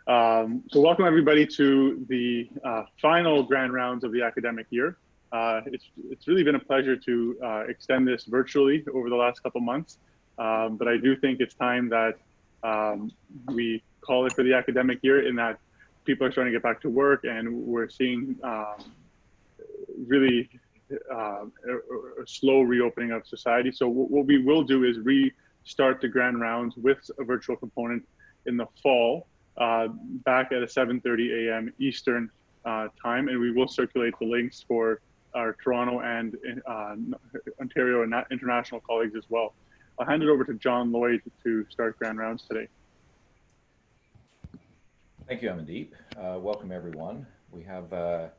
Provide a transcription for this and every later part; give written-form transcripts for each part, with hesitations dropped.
So welcome everybody to the final grand rounds of the academic year. It's really been a pleasure to extend this virtually over the last couple months, but I do think it's time that we call it for the academic year, in that people are starting to get back to work and we're seeing really a slow reopening of society. So what we will do is restart the grand rounds with a virtual component in the fall, back at 7:30 a.m. Eastern time, and we will circulate the links for our Toronto and Ontario and international colleagues as well. I'll hand it over to John Lloyd to start grand rounds today. Thank you, Amandeep. Welcome everyone. We have a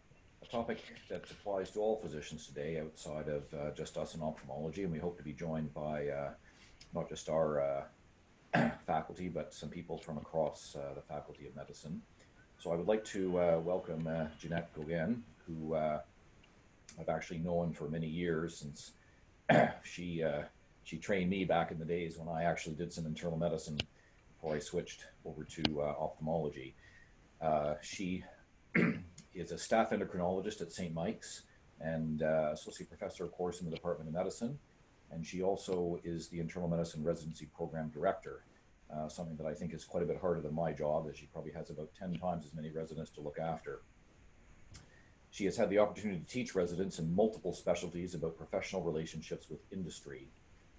topic that applies to all physicians today outside of just us in ophthalmology, and we hope to be joined by not just our faculty, but some people from across the Faculty of Medicine. So I would like to welcome Jeanette Gauguin, who I've actually known for many years, since she trained me back in the days when I actually did some internal medicine before I switched over to ophthalmology. She is a staff endocrinologist at St. Mike's and associate professor, of course, in the Department of Medicine. And she also is the internal medicine residency program director, something that I think is quite a bit harder than my job, as she probably has about 10 times as many residents to look after. She has had the opportunity to teach residents in multiple specialties about professional relationships with industry.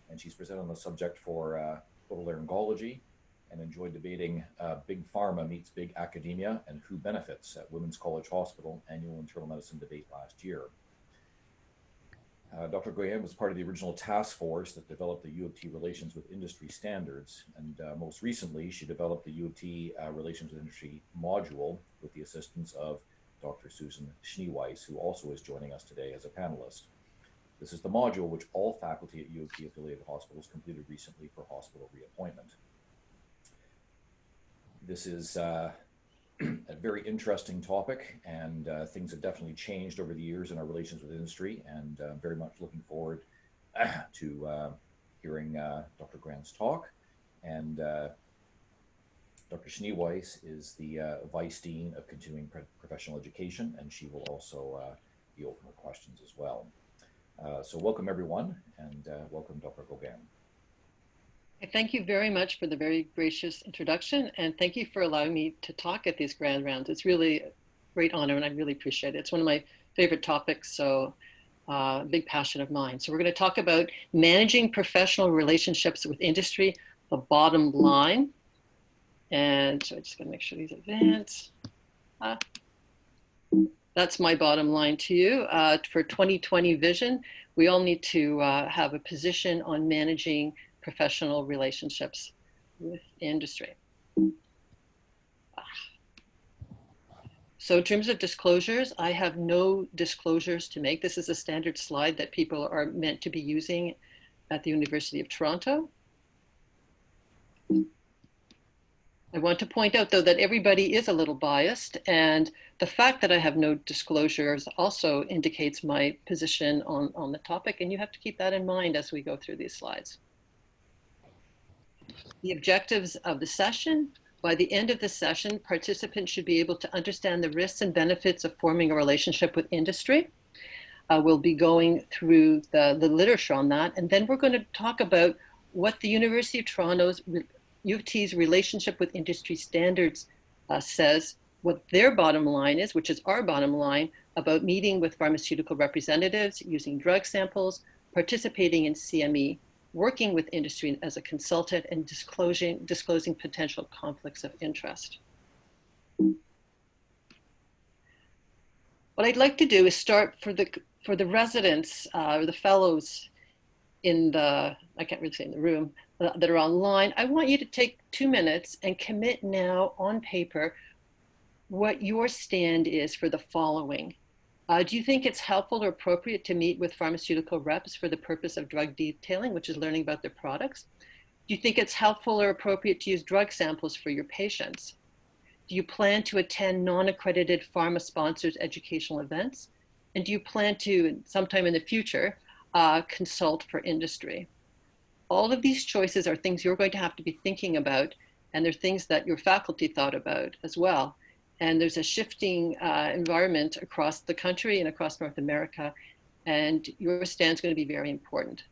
And she's presented on the subject for otolaryngology, and enjoyed debating Big Pharma meets Big Academia and who benefits at Women's College Hospital annual internal medicine debate last year. Dr. Gauguin was part of the original task force that developed the UofT Relations with Industry standards, and most recently she developed the UofT Relations with Industry module with the assistance of Dr. Susan Schneeweiss, who also is joining us today as a panelist. This is the module which all faculty at UofT affiliated hospitals completed recently for hospital reappointment. This is a very interesting topic, and things have definitely changed over the years in our relations with industry, and I'm very much looking forward to hearing Dr. Gauguin's talk. And Dr. Schneeweiss is the Vice Dean of Continuing Professional Education, and she will also be open for questions as well. So welcome everyone, and welcome Dr. Gauguin. Thank you very much for the very gracious introduction, and thank you for allowing me to talk at these grand rounds. It's really a great honor, and I really appreciate it. It's one of my favorite topics, so a big passion of mine. So we're going to talk about managing professional relationships with industry, the bottom line. And so I just got to make sure these advance. That's my bottom line to you. For 2020 vision, we all need to have a position on managing professional relationships with industry. So in terms of disclosures, I have no disclosures to make. This is a standard slide that people are meant to be using at the University of Toronto. I want to point out, though, that everybody is a little biased, and the fact that I have no disclosures also indicates my position on the topic, and you have to keep that in mind as we go through these slides. The objectives of the session: by the end of the session, participants should be able to understand the risks and benefits of forming a relationship with industry. We'll be going through the literature on that, and then we're going to talk about what the University of Toronto's UofT's relationship with industry standards says, what their bottom line is, which is our bottom line, about meeting with pharmaceutical representatives, using drug samples, participating in CME, working with industry as a consultant, and disclosing potential conflicts of interest. What I'd like to do is start for the residents or the fellows in the, I can't really say in the room, that are online. I want you to take 2 minutes and commit now on paper what your stand is for the following. Do you think it's helpful or appropriate to meet with pharmaceutical reps for the purpose of drug detailing, which is learning about their products? Do you think it's helpful or appropriate to use drug samples for your patients? Do you plan to attend non-accredited pharma-sponsored educational events? And do you plan to, sometime in the future, consult for industry? All of these choices are things you're going to have to be thinking about And there are things that your faculty thought about as well. And there's a shifting environment across the country and across North America. And your stand's going to be very important.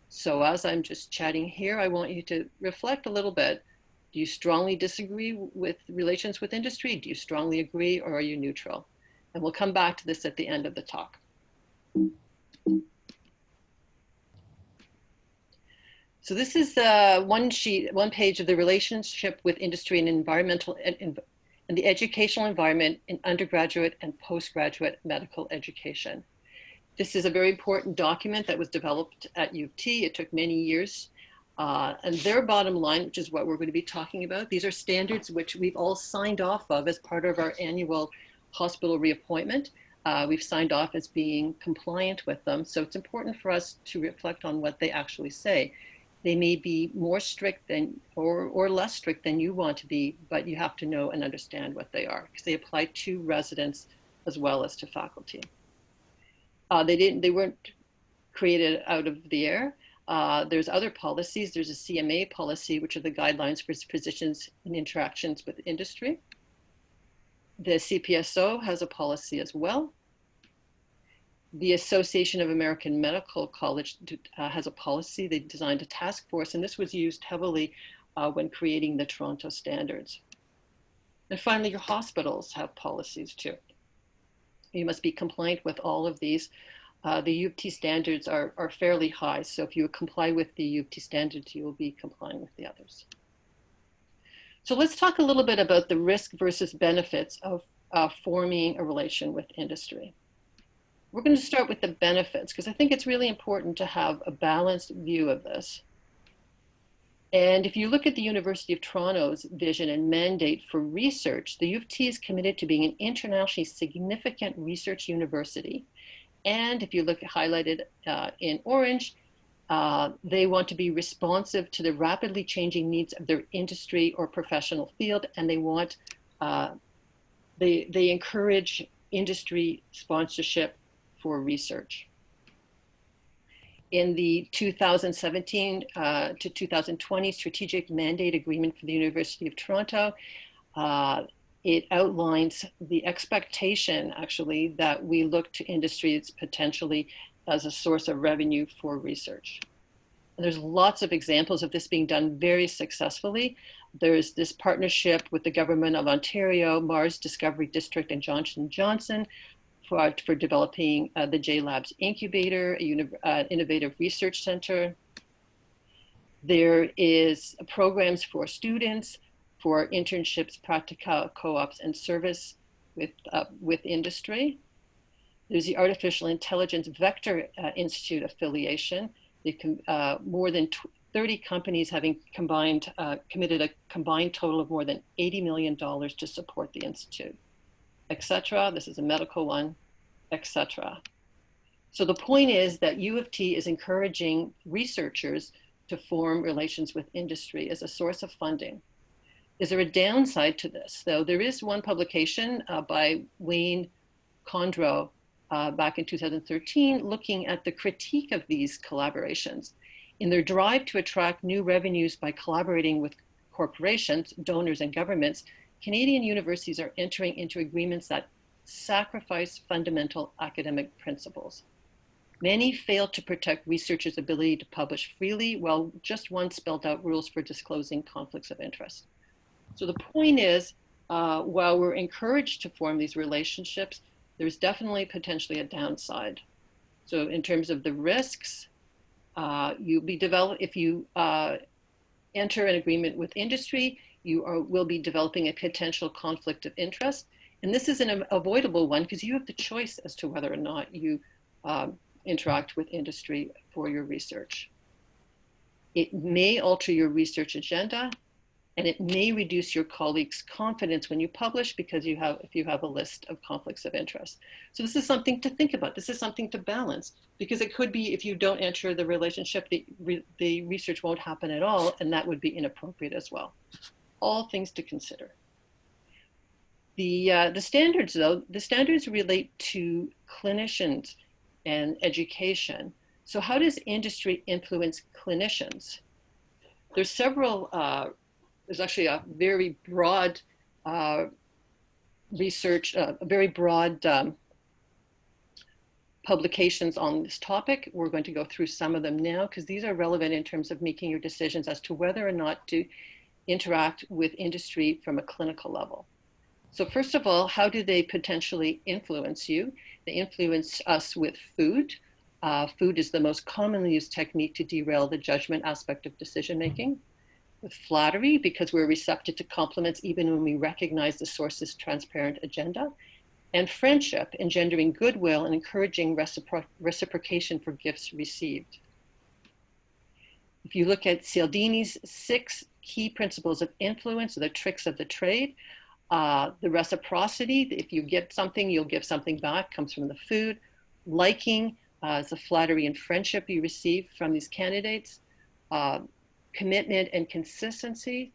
So as I'm just chatting here, I want you to reflect a little bit. Do you strongly disagree with relations with industry? Do you strongly agree, or are you neutral? And we'll come back to this at the end of the talk. So this is one page of the relationship with industry and environmental and the educational environment in undergraduate and postgraduate medical education. This is a very important document that was developed at UofT. It took many years. And their bottom line, which is what we're going to be talking about, these are standards which we've all signed off of as part of our annual hospital reappointment. We've signed off as being compliant with them. So it's important for us to reflect on what they actually say. They may be more strict than or less strict than you want to be, but you have to know and understand what they are, because they apply to residents as well as to faculty. They weren't created out of the air. There's other policies. There's a CMA policy, which are the guidelines for physicians in interactions with industry. The CPSO has a policy as well. The Association of American Medical College has a policy. They designed a task force, and this was used heavily when creating the Toronto standards. And finally, your hospitals have policies too. You must be compliant with all of these. The UofT standards are fairly high, so if you comply with the UofT standards, you will be complying with the others. So let's talk a little bit about the risk versus benefits of forming a relation with industry. We're going to start with the benefits, because I think it's really important to have a balanced view of this. And if you look at the University of Toronto's vision and mandate for research, the UofT is committed to being an internationally significant research university. And if you look highlighted in orange, they want to be responsive to the rapidly changing needs of their industry or professional field, and they want, they encourage industry sponsorship for research. In the 2017 to 2020 Strategic Mandate Agreement for the University of Toronto, it outlines the expectation, actually, that we look to industries potentially as a source of revenue for research. And there's lots of examples of this being done very successfully. There's this partnership with the Government of Ontario, Mars Discovery District, and Johnson & Johnson for developing the JLabs Incubator, an innovative research center. There is programs for students, for internships, practical co-ops, and service with industry. There's the Artificial Intelligence Vector Institute affiliation. More than 30 companies having committed a combined total of more than $80 million to support the institute, etc. This is a medical one, etc. So the point is that UofT is encouraging researchers to form relations with industry as a source of funding. Is there a downside to this? Though there is one publication by Wayne Condro back in 2013 looking at the critique of these collaborations. In their drive to attract new revenues by collaborating with corporations, donors, and governments, Canadian universities are entering into agreements that sacrifice fundamental academic principles. Many fail to protect researchers' ability to publish freely, while just one spelled out rules for disclosing conflicts of interest. So the point is, while we're encouraged to form these relationships, there's definitely potentially a downside. So in terms of the risks, if you enter an agreement with industry, will be developing a potential conflict of interest. And this is an avoidable one because you have the choice as to whether or not you interact with industry for your research. It may alter your research agenda, and it may reduce your colleagues' confidence when you publish because if you have a list of conflicts of interest. So this is something to think about. This is something to balance, because it could be if you don't enter the relationship, the research won't happen at all, and that would be inappropriate as well. All things to consider. The standards, though, the standards relate to clinicians and education. So how does industry influence clinicians? There's several there's actually a very broad research, very broad publications on this topic. We're going to go through some of them now because these are relevant in terms of making your decisions as to whether or not to interact with industry from a clinical level. So first of all, how do they potentially influence you? They influence us with food. Food is the most commonly used technique to derail the judgment aspect of decision-making. With flattery, because we're receptive to compliments even when we recognize the source's transparent agenda. And friendship, engendering goodwill and encouraging reciprocation for gifts received. If you look at Cialdini's 6 key principles of influence, or the tricks of the trade, the reciprocity, if you get something, you'll give something back, comes from the food. Liking is the flattery and friendship you receive from these candidates. Commitment and consistency,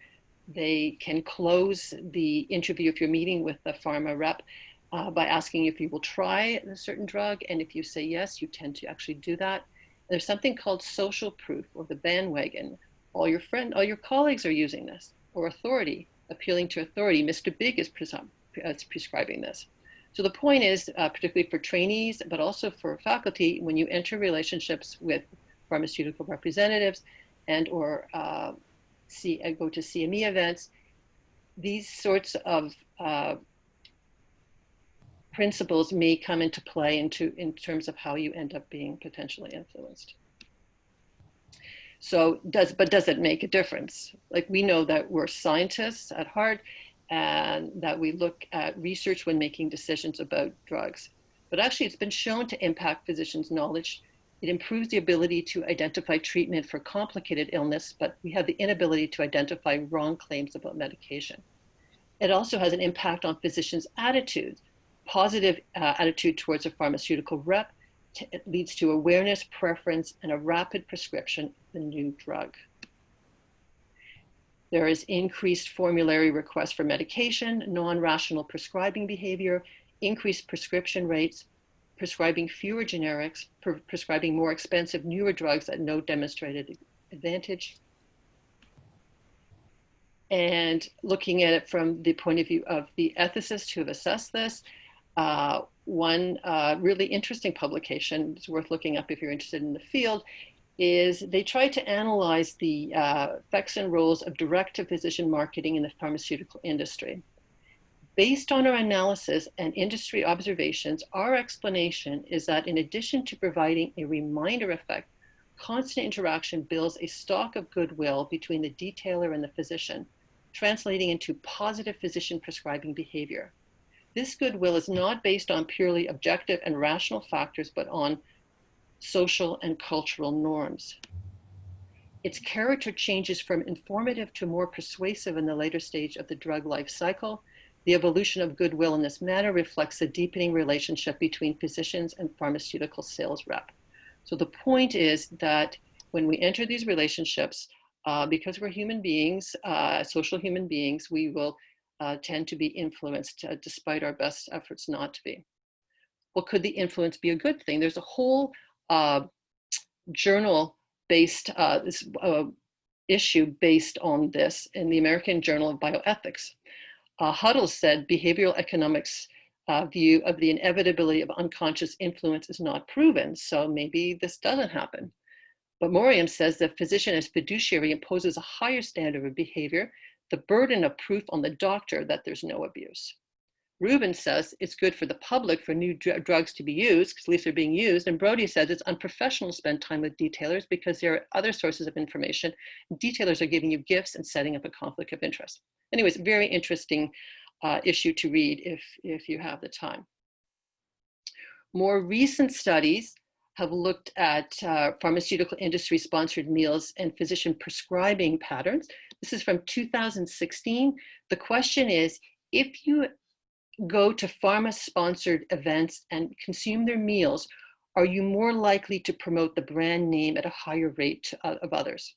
they can close the interview if you're meeting with the pharma rep by asking if you will try a certain drug, and if you say yes, you tend to actually do that. There's something called social proof, or the bandwagon. All your colleagues are using this. Or authority, appealing to authority. Mr. Big is prescribing this. So the point is, particularly for trainees, but also for faculty, when you enter relationships with pharmaceutical representatives and or go to CME events, these sorts of principles may come into play in terms of how you end up being potentially influenced. So does it make a difference? Like, we know that we're scientists at heart and that we look at research when making decisions about drugs. But actually it's been shown to impact physicians' knowledge. It improves the ability to identify treatment for complicated illness, but we have the inability to identify wrong claims about medication. It also has an impact on physicians' attitudes. Positive attitude towards a pharmaceutical rep leads to awareness, preference, and a rapid prescription of the new drug. There is increased formulary requests for medication, non-rational prescribing behavior, increased prescription rates, prescribing fewer generics, prescribing more expensive, newer drugs at no demonstrated advantage. And looking at it from the point of view of the ethicists who have assessed this, one really interesting publication, it's worth looking up if you're interested in the field, is they tried to analyze the effects and roles of direct-to-physician marketing in the pharmaceutical industry. Based on our analysis and industry observations, our explanation is that in addition to providing a reminder effect, constant interaction builds a stock of goodwill between the detailer and the physician, translating into positive physician prescribing behavior. This goodwill is not based on purely objective and rational factors, but on social and cultural norms. Its character changes from informative to more persuasive in the later stage of the drug life cycle. The evolution of goodwill in this manner reflects a deepening relationship between physicians and pharmaceutical sales rep. So the point is that when we enter these relationships, because we're human beings, social human beings, we will tend to be influenced despite our best efforts not to be. Well, could the influence be a good thing? There's a whole journal-based issue based on this in the American Journal of Bioethics. Huddle said behavioral economics view of the inevitability of unconscious influence is not proven, so maybe this doesn't happen. But Moriam says the physician as fiduciary imposes a higher standard of behavior, the burden of proof on the doctor that there's no abuse. Rubin says it's good for the public for new drugs to be used, because at least they're being used. And Brody says it's unprofessional to spend time with detailers because there are other sources of information. Detailers are giving you gifts and setting up a conflict of interest. Anyways, very interesting issue to read if you have the time. More recent studies have looked at pharmaceutical industry sponsored meals and physician prescribing patterns. This is from 2016. The question is, if you go to pharma-sponsored events and consume their meals, are you more likely to promote the brand name at a higher rate of others?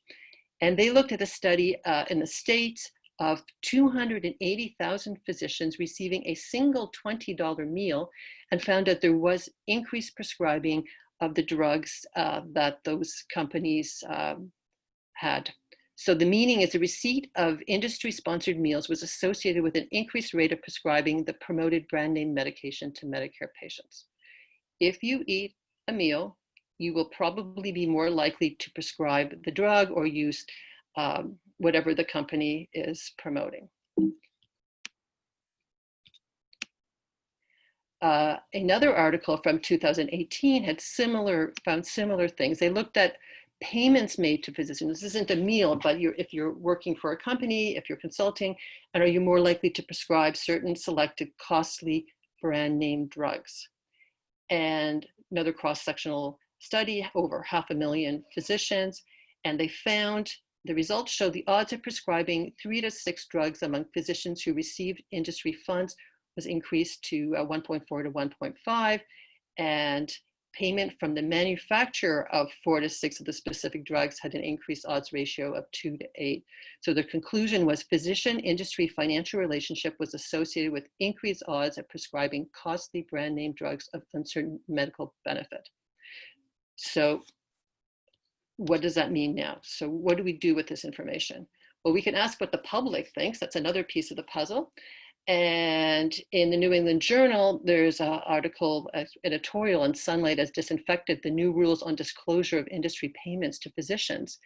And they looked at a study in the States of 280,000 physicians receiving a single $20 meal and found that there was increased prescribing of the drugs that those companies had. So the meaning is the receipt of industry-sponsored meals was associated with an increased rate of prescribing the promoted brand name medication to Medicare patients. If you eat a meal, you will probably be more likely to prescribe the drug or use whatever the company is promoting. Another article from 2018 had found similar things. They looked at payments made to physicians. This isn't a meal, but if you're working for a company, if you're consulting, and are you more likely to prescribe certain selected costly brand name drugs? And another cross-sectional study, over 500,000 physicians, and they found the results show the odds of prescribing 3 to 6 drugs among physicians who received industry funds was increased to 1.4 to 1.5, and payment from the manufacturer of 4 to 6 of the specific drugs had an increased odds ratio of 2 to 8. So the conclusion was physician-industry financial relationship was associated with increased odds of prescribing costly brand name drugs of uncertain medical benefit. So what does that mean now? So what do we do with this information? Well, we can ask what the public thinks. That's another piece of the puzzle. And in the New England Journal, there's an article, editorial, and Sunlight has disinfected the new rules on disclosure of industry payments to physicians.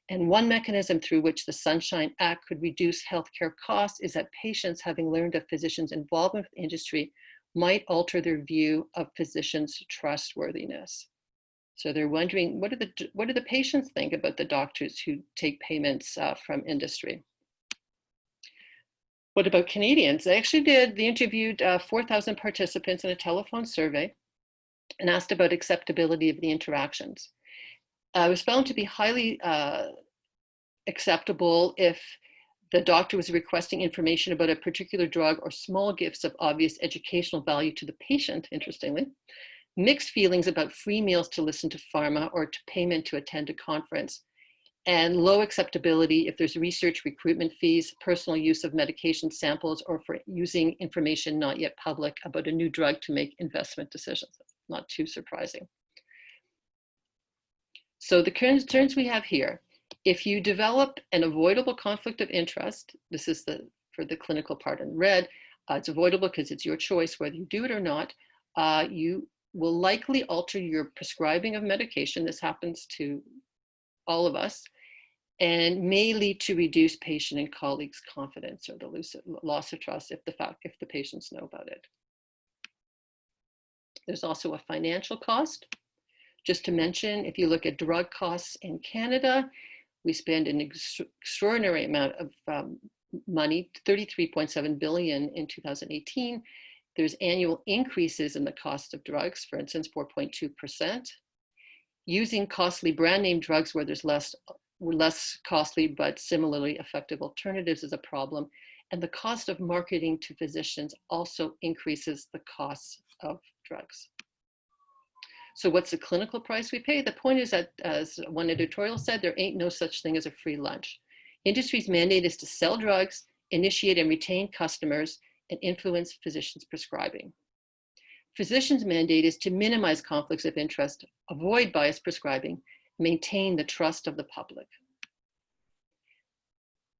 And one mechanism through which the Sunshine Act could reduce healthcare costs is that patients, having learned of physicians' involvement with industry, might alter their view of physicians' trustworthiness. So they're wondering, what do the patients think about the doctors who take payments from industry? What about Canadians? They interviewed 4,000 participants in a telephone survey and asked about acceptability of the interactions. It was found to be highly acceptable if the doctor was requesting information about a particular drug or small gifts of obvious educational value to the patient, interestingly. Mixed feelings about free meals to listen to pharma or to payment to attend a conference. And low acceptability if there's research recruitment fees, personal use of medication samples, or for using information not yet public about a new drug to make investment decisions. Not too surprising. So the concerns we have here, if you develop an avoidable conflict of interest, this is for the clinical part in red, it's avoidable because it's your choice whether you do it or not, you will likely alter your prescribing of medication. This happens to all of us, and may lead to reduced patient and colleagues' confidence or the loss of trust if the patients know about it. There's also a financial cost. Just to mention, if you look at drug costs in Canada, we spend an extraordinary amount of money, 33.7 billion in 2018. There's annual increases in the cost of drugs, for instance, 4.2%. Using costly brand name drugs where there's less costly but similarly effective alternatives is a problem. And the cost of marketing to physicians also increases the costs of drugs. So what's the clinical price we pay? The point is that, as one editorial said, there ain't no such thing as a free lunch. Industry's mandate is to sell drugs, initiate and retain customers, and influence physicians' prescribing. Physicians' mandate is to minimize conflicts of interest, avoid biased prescribing, maintain the trust of the public.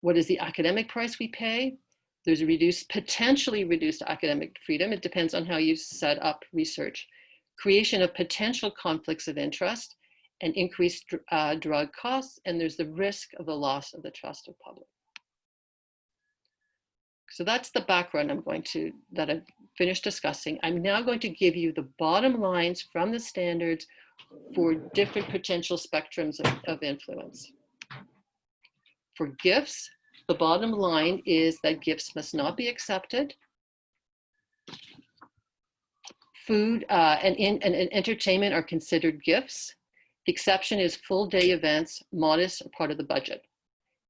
What is the academic price we pay? There's a potentially reduced academic freedom. It depends on how you set up research. Creation of potential conflicts of interest and increased drug costs, and there's the risk of the loss of the trust of public. So that's the background that I've finished discussing. I'm now going to give you the bottom lines from the standards for different potential spectrums of influence. For gifts, the bottom line is that gifts must not be accepted. Food and entertainment are considered gifts. The exception is full day events, modest or part of the budget.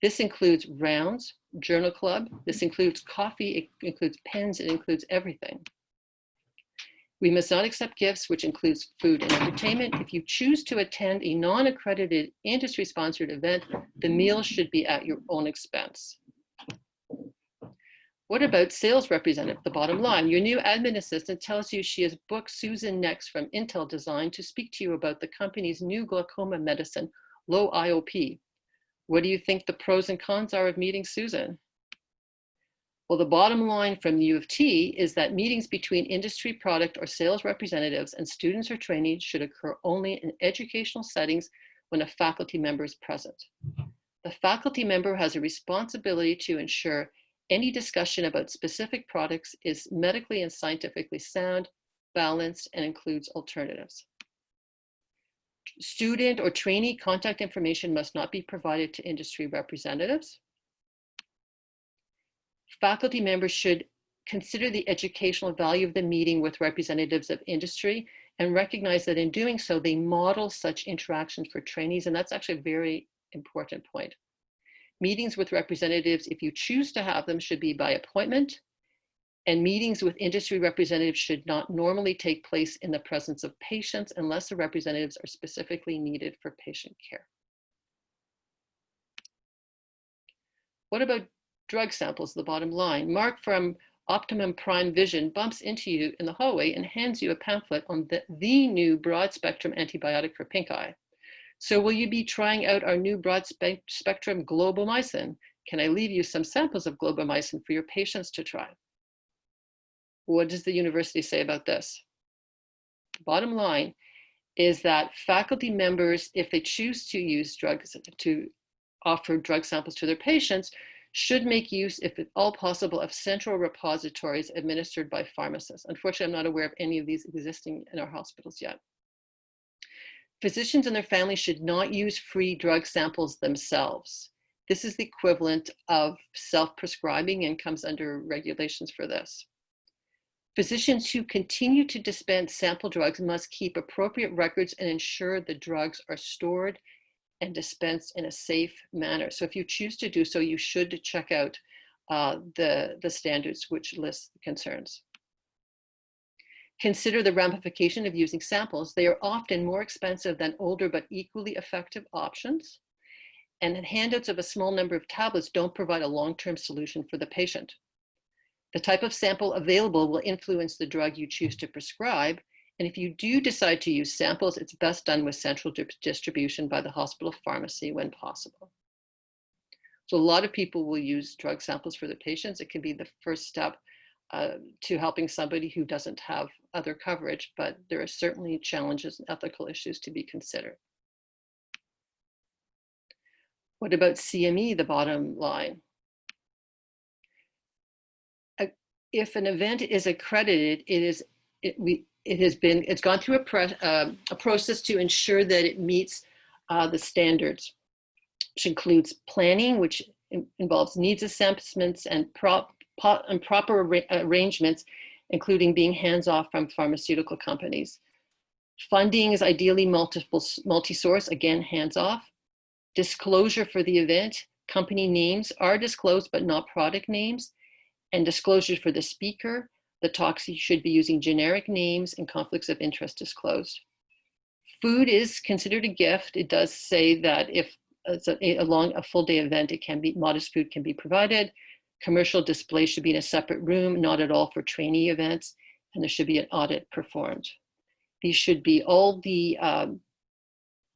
This includes rounds, journal club. This includes coffee, it includes pens, it includes everything. We must not accept gifts, which includes food and entertainment. If you choose to attend a non-accredited industry-sponsored event, the meal should be at your own expense. What about sales representative, the bottom line? Your new admin assistant tells you she has booked Susan Next from Intel Design to speak to you about the company's new glaucoma medicine, low IOP. What do you think the pros and cons are of meeting Susan? Well, the bottom line from the UofT is that meetings between industry, product, or sales representatives and students or trainees should occur only in educational settings when a faculty member is present. The faculty member has a responsibility to ensure any discussion about specific products is medically and scientifically sound, balanced, and includes alternatives. Student or trainee contact information must not be provided to industry representatives. Faculty members should consider the educational value of the meeting with representatives of industry and recognize that in doing so, they model such interactions for trainees, and that's actually a very important point. Meetings with representatives, if you choose to have them, should be by appointment, and meetings with industry representatives should not normally take place in the presence of patients unless the representatives are specifically needed for patient care. What about drug samples, the bottom line? Mark from Optimum Prime Vision bumps into you in the hallway and hands you a pamphlet on the new broad spectrum antibiotic for pink eye. So will you be trying out our new broad spectrum globomycin? Can I leave you some samples of globomycin for your patients to try? What does the university say about this? The bottom line is that faculty members, if they choose to use drugs to offer drug samples to their patients, should make use, if at all possible, of central repositories administered by pharmacists. Unfortunately, I'm not aware of any of these existing in our hospitals yet. Physicians and their families should not use free drug samples themselves. This is the equivalent of self-prescribing and comes under regulations for this. Physicians who continue to dispense sample drugs must keep appropriate records and ensure the drugs are stored and dispensed in a safe manner. So if you choose to do so, you should check out the standards which list the concerns. Consider the ramification of using samples. They are often more expensive than older but equally effective options. And handouts of a small number of tablets don't provide a long-term solution for the patient. The type of sample available will influence the drug you choose to prescribe. And if you do decide to use samples, it's best done with central distribution by the hospital pharmacy when possible. So a lot of people will use drug samples for their patients. It can be the first step to helping somebody who doesn't have other coverage, but there are certainly challenges and ethical issues to be considered. What about CME, the bottom line? If an event is accredited, it's gone through a process to ensure that it meets the standards, which includes planning, which involves needs assessments and proper arrangements, including being hands-off from pharmaceutical companies. Funding is ideally multi-source, again, hands-off. Disclosure for the event, company names are disclosed, but not product names. And disclosure for the speaker, the talks should be using generic names and conflicts of interest disclosed. Food is considered a gift. It does say that if it's a full day event, it can be, modest food can be provided. Commercial display should be in a separate room, not at all for trainee events, and there should be an audit performed. These should be all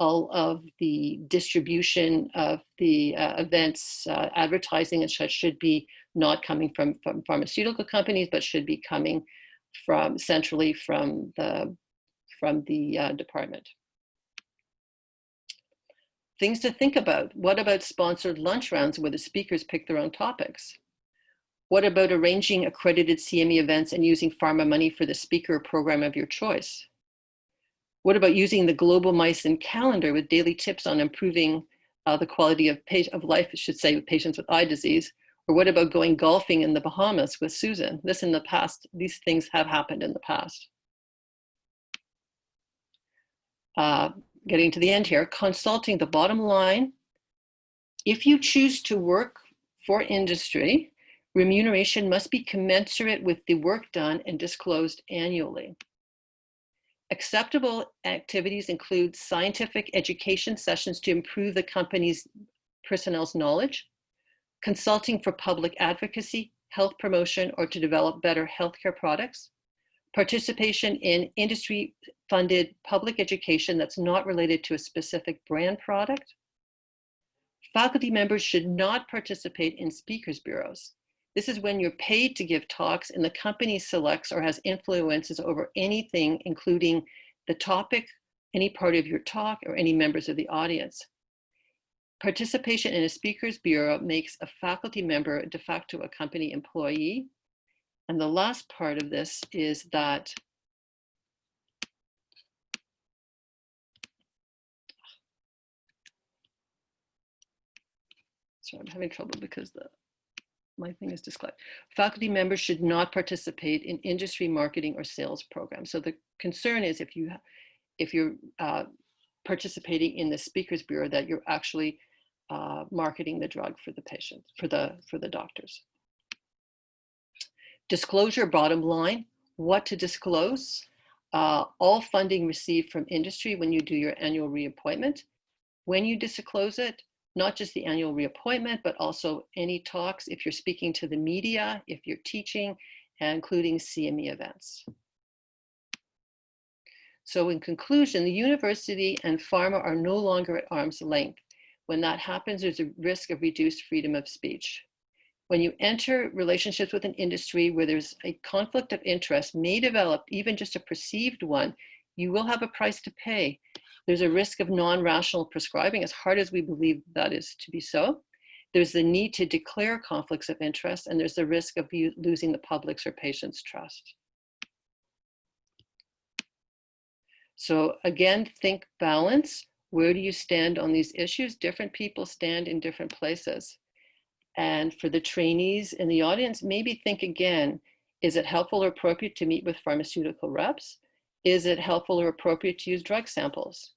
of the distribution of the events, advertising and such should be not coming from pharmaceutical companies, but should be coming from centrally from the department. Things to think about. What about sponsored lunch rounds where the speakers pick their own topics? What about arranging accredited CME events and using pharma money for the speaker program of your choice? What about using the globomycin calendar with daily tips on improving the quality of life, I should say, with patients with eye disease? Or what about going golfing in the Bahamas with Susan? This in the past, these things have happened in the past. Getting to the end here, consulting, the bottom line. If you choose to work for industry, remuneration must be commensurate with the work done and disclosed annually. Acceptable activities include scientific education sessions to improve the company's personnel's knowledge, consulting for public advocacy, health promotion, or to develop better healthcare products, participation in industry-funded public education that's not related to a specific brand product, Faculty members should not participate in speakers bureaus. This is when you're paid to give talks and the company selects or has influences over anything, including the topic, any part of your talk, or any members of the audience. Participation in a speakers bureau makes a faculty member de facto a company employee. And the last part of this is that sorry, I'm having trouble because my thing is disclosed. Faculty members should not participate in industry marketing or sales programs. So the concern is if you're participating in the speakers bureau, that you're actually marketing the drug for the patient, for the doctors. Disclosure, bottom line, what to disclose. All funding received from industry when you do your annual reappointment. When you disclose it, not just the annual reappointment, but also any talks, if you're speaking to the media, if you're teaching, including CME events. So in conclusion, the university and pharma are no longer at arm's length. When that happens, there's a risk of reduced freedom of speech. When you enter relationships with an industry where there's a conflict of interest may develop, even just a perceived one, you will have a price to pay. There's a risk of non-rational prescribing, as hard as we believe that is to be so. There's the need to declare conflicts of interest, and there's the risk of you losing the public's or patient's trust. So again, think balance. Where do you stand on these issues? Different people stand in different places. And for the trainees in the audience, maybe think again, is it helpful or appropriate to meet with pharmaceutical reps? Is it helpful or appropriate to use drug samples?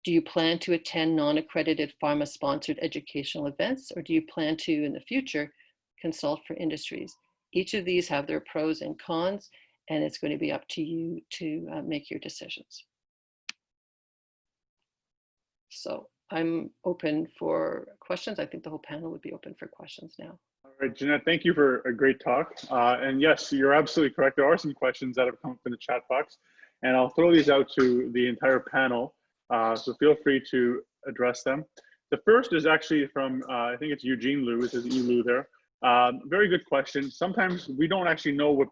Do you plan to attend non-accredited pharma-sponsored educational events, or do you plan to, in the future, consult for industries? Each of these have their pros and cons, and it's going to be up to you to make your decisions. So I'm open for questions. I think the whole panel would be open for questions now. All right, Jeanette, thank you for a great talk. And yes, you're absolutely correct. There are some questions that have come up in the chat box, and I'll throw these out to the entire panel. So feel free to address them. The first is actually from, I think it's Eugene Liu, it says E-Liu there. Very good question. Sometimes we don't actually know what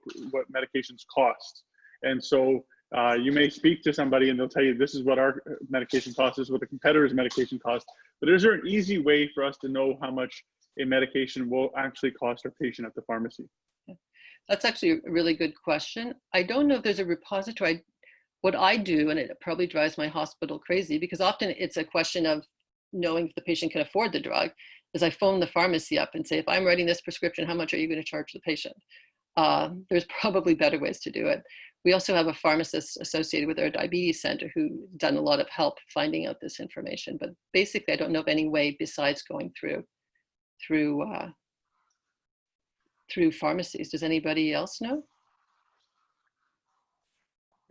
medications cost. And so you may speak to somebody and they'll tell you, this is what our medication costs, this is what the competitor's medication costs. But is there an easy way for us to know how much a medication will actually cost our patient at the pharmacy? That's actually a really good question. I don't know if there's a repository. What I do, and it probably drives my hospital crazy, because often it's a question of knowing if the patient can afford the drug, is I phone the pharmacy up and say, if I'm writing this prescription, how much are you going to charge the patient? There's probably better ways to do it. We also have a pharmacist associated with our diabetes center who's done a lot of help finding out this information. But basically, I don't know of any way besides going through pharmacies. Does anybody else know?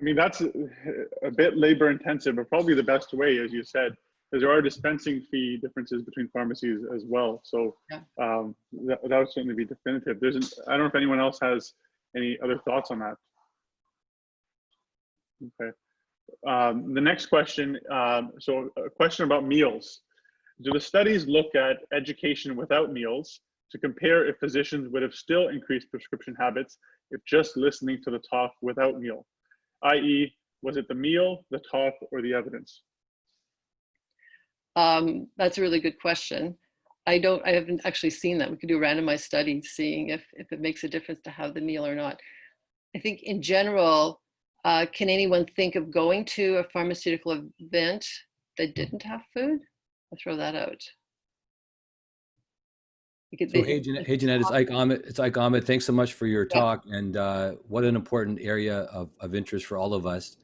I mean, that's a bit labor intensive, but probably the best way, as you said, because there are dispensing fee differences between pharmacies as well. So yeah. that would certainly be definitive. I don't know if anyone else has any other thoughts on that. Okay. The next question, so a question about meals. Do the studies look at education without meals to compare if physicians would have still increased prescription habits if just listening to the talk without meal? I.e., was it the meal, the talk, or the evidence? That's a really good question. I haven't actually seen that. We could do a randomized study seeing if it makes a difference to have the meal or not. I think in general, can anyone think of going to a pharmaceutical event that didn't have food? I'll throw that out. So, hey Jeanette, it's Ike Ahmed. Thanks so much for your talk, and what an important area of interest for all of us.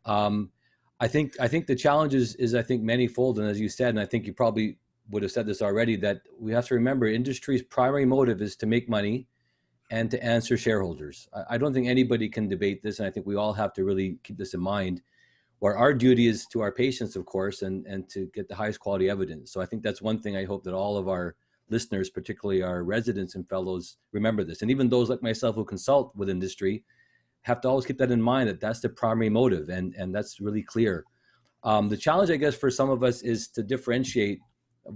I think the challenge is I think manifold, and as you said, and I think you probably would have said this already, that we have to remember industry's primary motive is to make money and to answer shareholders. I don't think anybody can debate this, and I think we all have to really keep this in mind, where our duty is to our patients, of course, and to get the highest quality evidence. So I think that's one thing I hope that all of our listeners, particularly our residents and fellows, remember this. And even those like myself who consult with industry have to always keep that in mind, that that's the primary motive, and that's really clear. The challenge, I guess, for some of us is to differentiate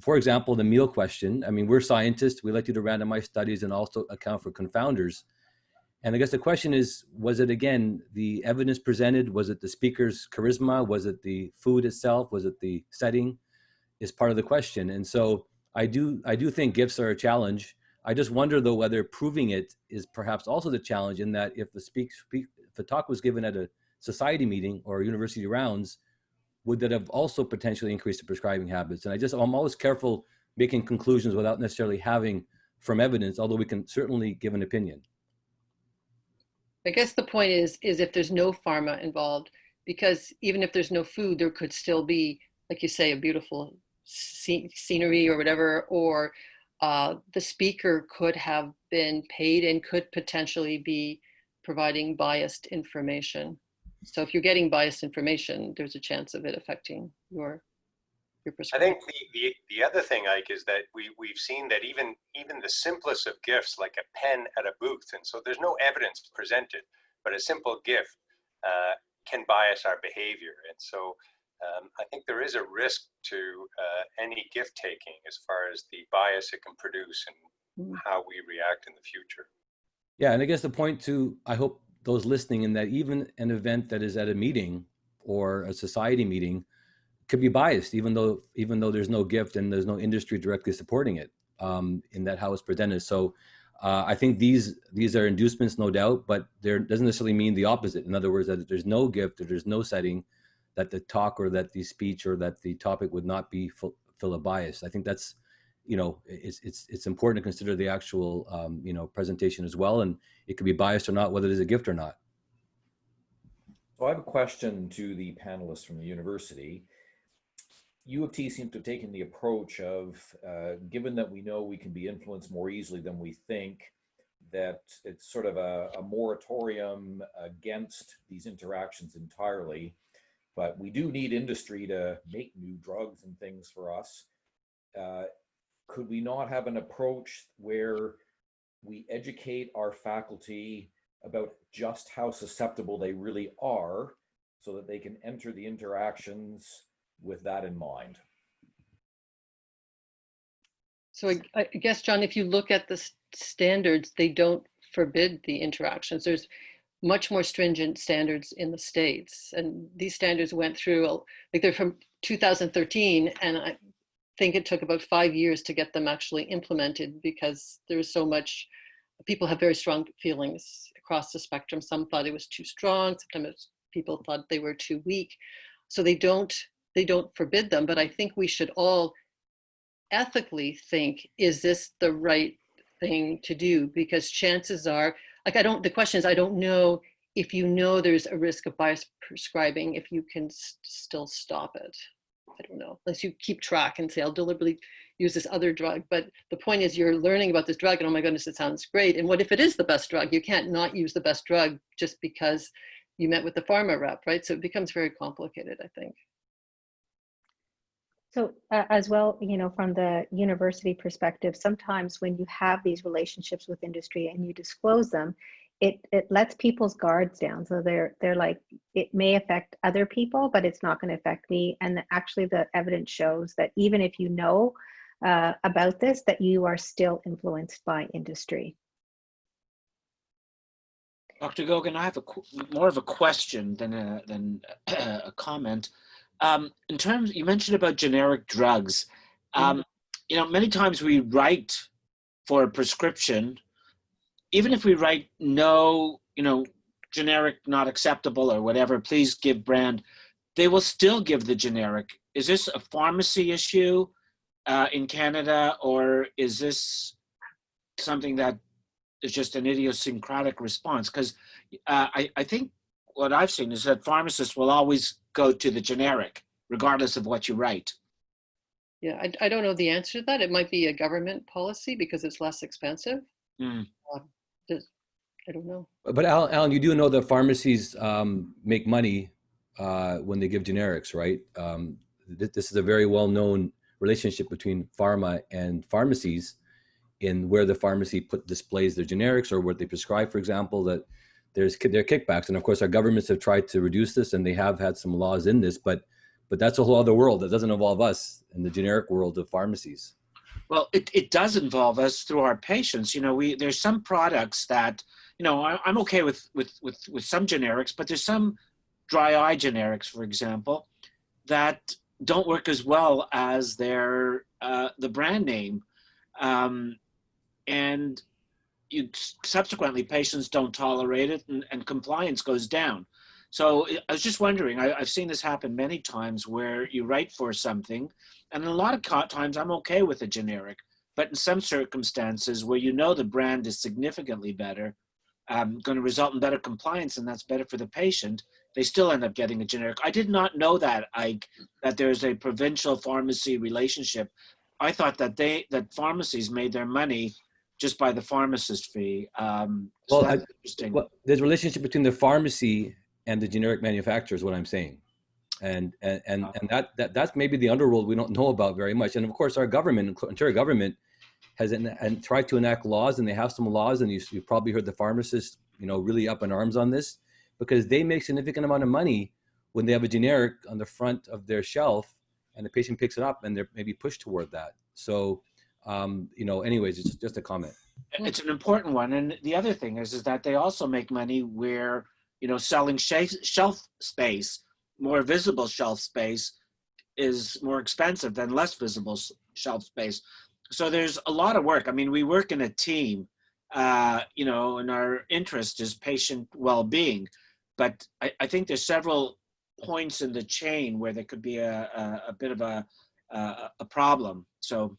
For example, the meal question. I mean, we're scientists. We like to do randomized studies and also account for confounders. And I guess the question is, was it, again, the evidence presented? Was it the speaker's charisma? Was it the food itself? Was it the setting? Is part of the question. And so I do think gifts are a challenge. I just wonder, though, whether proving it is perhaps also the challenge, in that if the talk was given at a society meeting or university rounds, would that have also potentially increased the prescribing habits? And I'm always careful making conclusions without necessarily having from evidence, although we can certainly give an opinion. I guess the point is if there's no pharma involved, because even if there's no food, there could still be, like you say, a beautiful scenery or whatever, or the speaker could have been paid and could potentially be providing biased information. So if you're getting biased information, there's a chance of it affecting your prescription. I think the other thing, Ike, is that we've seen that even the simplest of gifts, like a pen at a booth, and so there's no evidence presented, but a simple gift can bias our behavior. And so I think there is a risk to any gift taking as far as the bias it can produce and how we react in the future. Yeah, and I guess the point to, I hope, those listening, in that even an event that is at a meeting or a society meeting could be biased, even though there's no gift and there's no industry directly supporting it, in that how it's presented. So I think these are inducements, no doubt, but there doesn't necessarily mean the opposite. In other words, that if there's no gift or there's no setting, that the talk or that the speech or that the topic would not be full of bias. I think that's, it's important to consider the actual, presentation as well. And it could be biased or not, whether it is a gift or not. So I have a question to the panelists from the university. U of T seems to have taken the approach of, given that we know we can be influenced more easily than we think, that it's sort of a moratorium against these interactions entirely. But we do need industry to make new drugs and things for us. Could we not have an approach where we educate our faculty about just how susceptible they really are, so that they can enter the interactions with that in mind? So I guess, John, if you look at the standards, they don't forbid the interactions. There's much more stringent standards in the States. And these standards went through, like, they're from 2013, and I think it took about 5 years to get them actually implemented, because there's so much, people have very strong feelings across the spectrum. Some thought it was too strong, sometimes people thought they were too weak. So they don't forbid them, but I think we should all ethically think, is this the right thing to do? Because chances are, like, the question is, I don't know if there's a risk of bias prescribing, if you can still stop it. I don't know, unless you keep track and say, I'll deliberately use this other drug. But the point is, you're learning about this drug and, oh my goodness, it sounds great. And what if it is the best drug? You can't not use the best drug just because you met with the pharma rep, right? So it becomes very complicated, I think. So as well, from the university perspective, sometimes when you have these relationships with industry and you disclose them, it lets people's guards down. So they're like, it may affect other people, but it's not going to affect me. And actually the evidence shows that even if you know about this, that you are still influenced by industry. Dr. Gogan, I have more of a question than a comment. In terms, you mentioned about generic drugs. Many times we write for a prescription, even if we write no, generic not acceptable or whatever, please give brand, they will still give the generic. Is this a pharmacy issue in Canada, or is this something that is just an idiosyncratic response? Because I think what I've seen is that pharmacists will always go to the generic, regardless of what you write. Yeah, I don't know the answer to that. It might be a government policy because it's less expensive. I don't know. But Alan, you do know that pharmacies make money when they give generics, right? This is a very well-known relationship between pharma and pharmacies, in where the pharmacy displays their generics or what they prescribe, for example, that there are kickbacks. And of course, our governments have tried to reduce this, and they have had some laws in this, but but that's a whole other world that doesn't involve us in the generic world of pharmacies. Well, it does involve us through our patients. There's some products that, I'm okay with some generics, but there's some dry eye generics, for example, that don't work as well as their the brand name, and subsequently patients don't tolerate it, and compliance goes down. So I was just wondering, I've seen this happen many times where you write for something, and a lot of times I'm okay with a generic, but in some circumstances where the brand is significantly better, going to result in better compliance, and that's better for the patient, they still end up getting a generic. I did not know that, Ike, that there's a provincial pharmacy relationship. I thought that pharmacies made their money just by the pharmacist fee. So that's interesting. Well, there's a relationship between the pharmacy and the generic manufacturer is what I'm saying. And that's maybe the underworld we don't know about very much. And of course, our government, Ontario government, has tried to enact laws, and they have some laws, and you've probably heard the pharmacists, really up in arms on this, because they make significant amount of money when they have a generic on the front of their shelf, and the patient picks it up, and they're maybe pushed toward that. So, anyways, it's just a comment. It's an important one, and the other thing is that they also make money where selling shelf space, more visible shelf space, is more expensive than less visible shelf space. So there's a lot of work. I mean, we work in a team, and our interest is patient well-being. But I think there's several points in the chain where there could be a bit of a problem. So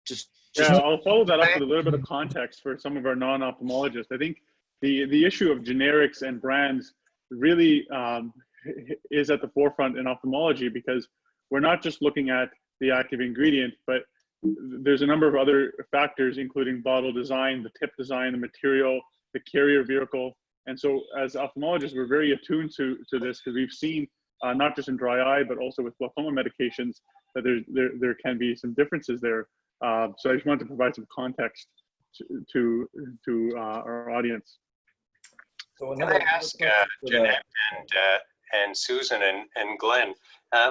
just I'll follow that up with a little bit of context for some of our non-ophthalmologists. I think the issue of generics and brands really is at the forefront in ophthalmology, because we're not just looking at the active ingredient, but there's a number of other factors, including bottle design, the tip design, the material, the carrier vehicle. And so as ophthalmologists, we're very attuned to this, because we've seen not just in dry eye, but also with glaucoma medications, that there can be some differences there. So I just wanted to provide some context to our audience. So can I ask Jeanette and Susan and Glenn,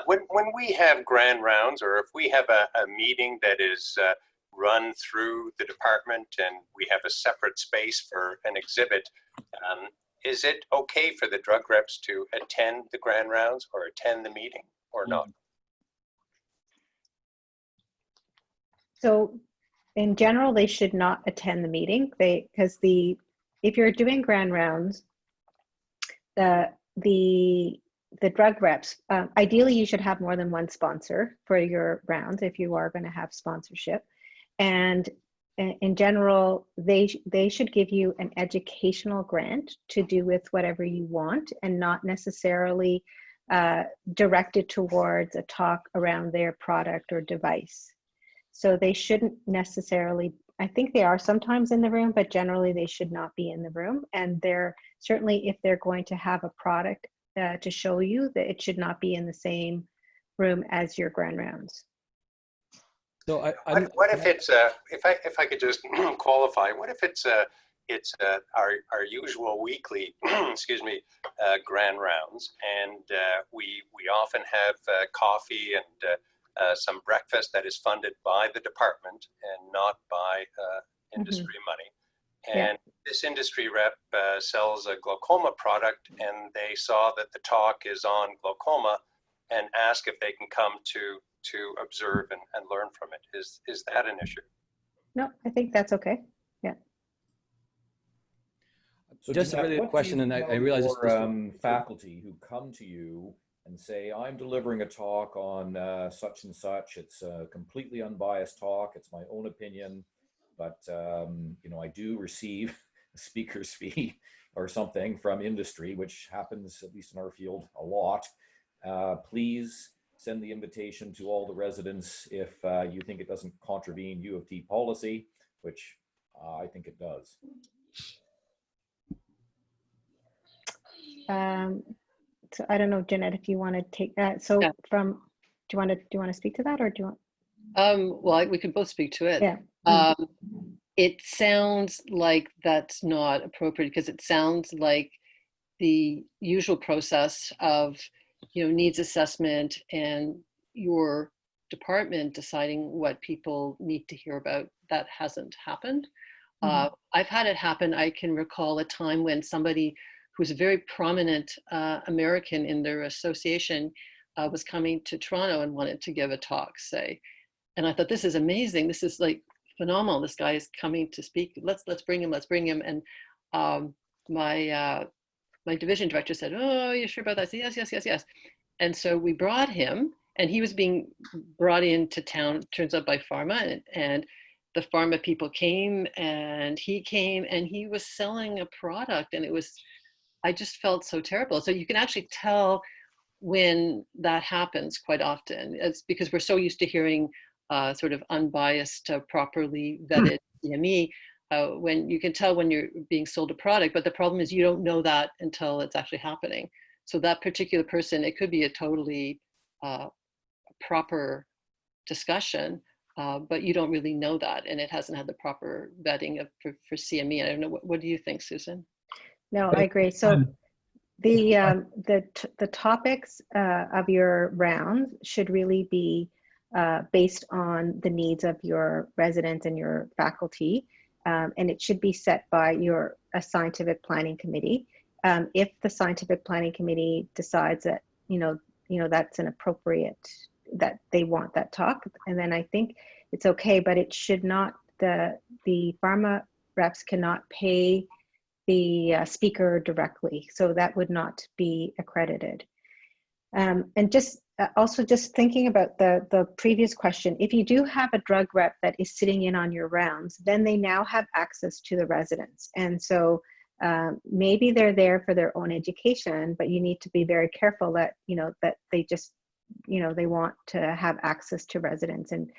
when we have grand rounds, or if we have a meeting that is run through the department and we have a separate space for an exhibit, is it okay for the drug reps to attend the grand rounds or attend the meeting or not? So in general, they should not attend the meeting. Because if you're doing grand rounds, the drug reps, ideally you should have more than one sponsor for your rounds if you are going to have sponsorship. And in general, they should give you an educational grant to do with whatever you want, and not necessarily directed towards a talk around their product or device. So they shouldn't necessarily, I think they are sometimes in the room, but generally they should not be in the room. And they're certainly, if they're going to have a product to show you, that it should not be in the same room as your grand rounds. So what if it's if I could just qualify, what if it's our usual weekly grand rounds, and we often have coffee and some breakfast that is funded by the department and not by industry money. And this industry rep sells a glaucoma product, and they saw that the talk is on glaucoma and ask if they can come to observe and learn from it. Is that an issue? No, I think that's okay. Yeah. So just a really question, and I realize faculty who come to you and say, I'm delivering a talk on such and such. It's a completely unbiased talk. It's my own opinion, but I do receive a speaker's fee or something from industry, which happens, at least in our field, a lot. Please send the invitation to all the residents if you think it doesn't contravene UofT policy, which I think it does. So I don't know, Jeanette, if you want to take that. So do you want to speak to that, or do you want? Well, we can both speak to it. Yeah. It sounds like that's not appropriate, because it sounds like the usual process of needs assessment and your department deciding what people need to hear about. That hasn't happened. I've had it happen. I can recall a time when somebody who's a very prominent American in their association was coming to Toronto and wanted to give a talk, say. And I thought, this is amazing. This is like phenomenal. This guy is coming to speak. Let's bring him. And my division director said, "Oh, you sure about that?" I said, yes. And so we brought him, and he was being brought into town, turns out by pharma, and the pharma people came, and he was selling a product, and I just felt so terrible. So you can actually tell when that happens quite often. It's because we're so used to hearing sort of unbiased, properly vetted CME, when you can tell when you're being sold a product, but the problem is you don't know that until it's actually happening. So that particular person, it could be a totally proper discussion, but you don't really know that, and it hasn't had the proper vetting for CME. I don't know, what do you think, Susan? No, I agree. So the topics of your rounds should really be based on the needs of your residents and your faculty, and it should be set by a scientific planning committee. If the scientific planning committee decides that that's an appropriate, that they want that talk, and then I think it's okay, but it should not, the pharma reps cannot pay the speaker directly, so that would not be accredited. And also thinking about the previous question, if you do have a drug rep that is sitting in on your rounds, then they now have access to the residents, and so maybe they're there for their own education, but you need to be very careful that that they just they want to have access to residents and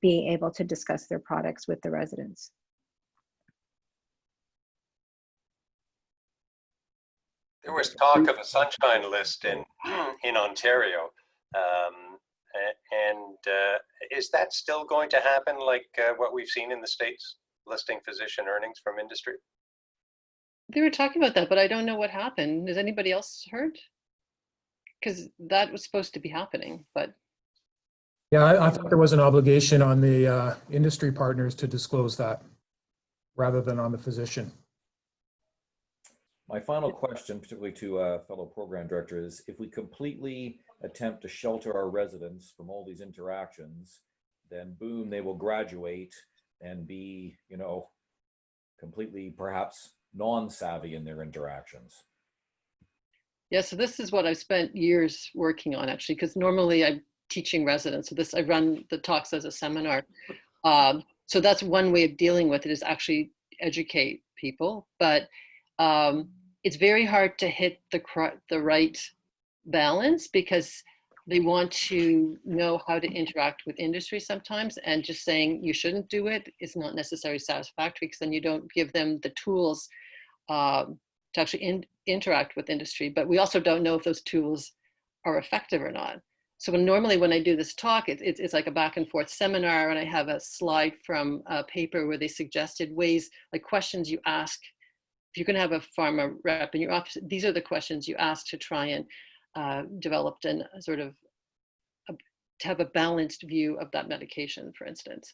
being able to discuss their products with the residents. There was talk of a sunshine list in Ontario, and is that still going to happen, like what we've seen in the States, listing physician earnings from industry? They were talking about that, but I don't know what happened. Has anybody else heard? Because that was supposed to be happening, but. Yeah, I thought there was an obligation on the industry partners to disclose that rather than on the physician. My final question, particularly to fellow program director, is if we completely attempt to shelter our residents from all these interactions, then boom, they will graduate and be, completely perhaps non-savvy in their interactions. Yeah, so this is what I've spent years working on, actually, because normally I'm teaching residents. So I run the talks as a seminar. So that's one way of dealing with it, is actually educate people. But it's very hard to hit the right balance, because they want to know how to interact with industry sometimes, and just saying you shouldn't do it is not necessarily satisfactory, because then you don't give them the tools to actually interact with industry. But we also don't know if those tools are effective or not. So normally when I do this talk, it's like a back and forth seminar, and I have a slide from a paper where they suggested ways, like questions you ask. If you're going to have a pharma rep in your office, these are the questions you ask to try and develop and sort of to have a balanced view of that medication, for instance.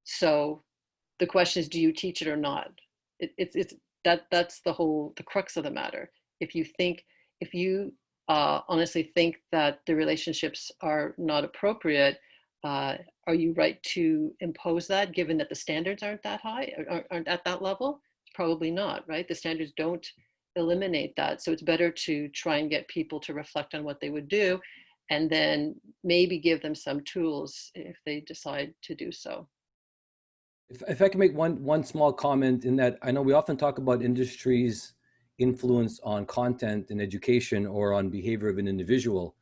So the question is, do you teach it or not? That's the crux of the matter. If you honestly think that the relationships are not appropriate, are you right to impose that, given that the standards aren't that high, aren't at that level? Probably not, right? The standards don't eliminate that. So it's better to try and get people to reflect on what they would do, and then maybe give them some tools if they decide to do so. If I can make one small comment, in that I know we often talk about industry's influence on content and education or on behavior of an individual.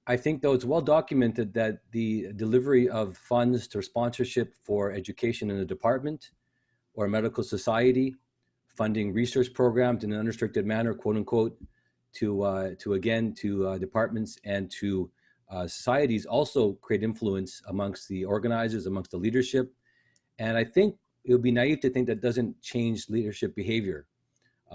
I think, though, it's well documented that the delivery of funds to sponsorship for education in a department or a medical society, funding research programs in an unrestricted manner, quote unquote, to departments and to societies also create influence amongst the organizers, amongst the leadership. And I think it would be naive to think that doesn't change leadership behavior.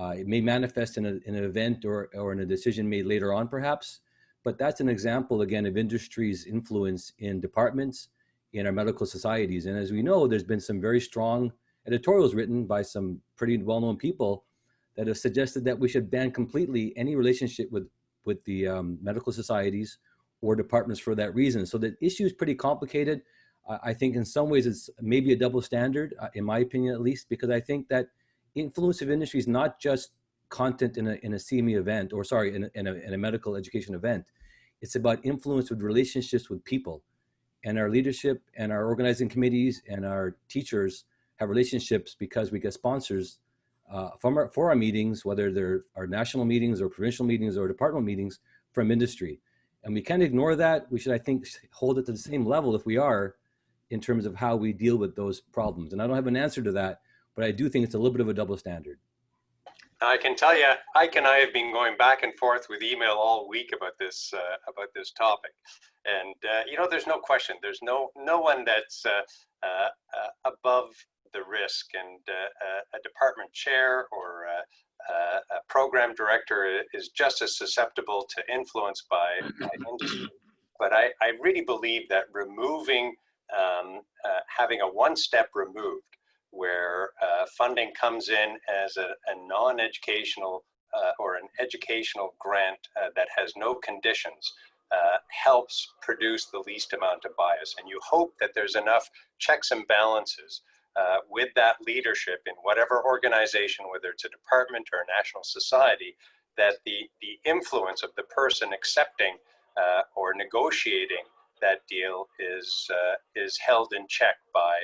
It may manifest in an event or in a decision made later on, perhaps, but that's an example, again, of industry's influence in departments, in our medical societies. And as we know, there's been some very strong editorials written by some pretty well-known people that have suggested that we should ban completely any relationship with the medical societies or departments for that reason. So the issue is pretty complicated. I think in some ways it's maybe a double standard, in my opinion at least, because I think that influence of industry is not just content in a CME event, or sorry, in a medical education event. It's about influence with relationships with people. And our leadership and our organizing committees and our teachers have relationships because we get sponsors for our meetings, whether they're our national meetings or provincial meetings or departmental meetings, from industry. And we can't ignore that. We should, I think, hold it to the same level if we are, in terms of how we deal with those problems. And I don't have an answer to that, but I do think it's a little bit of a double standard. I can tell you, Ike and I have been going back and forth with email all week about this topic, and you know, there's no question. There's no one that's above the risk, and a department chair or a program director is just as susceptible to influence by industry. But I really believe that removing, having a one step removed, where funding comes in as a non-educational or an educational grant that has no conditions, helps produce the least amount of bias. And you hope that there's enough checks and balances with that leadership in whatever organization, whether it's a department or a national society, that the influence of the person accepting or negotiating that deal is held in check by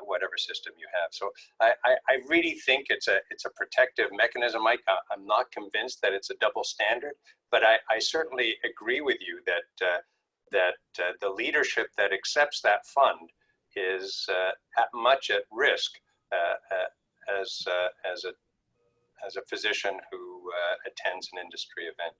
whatever system you have. So I really think it's a protective mechanism. I'm not convinced that it's a double standard, but I certainly agree with you that the leadership that accepts that fund is much at risk as a physician who attends an industry event.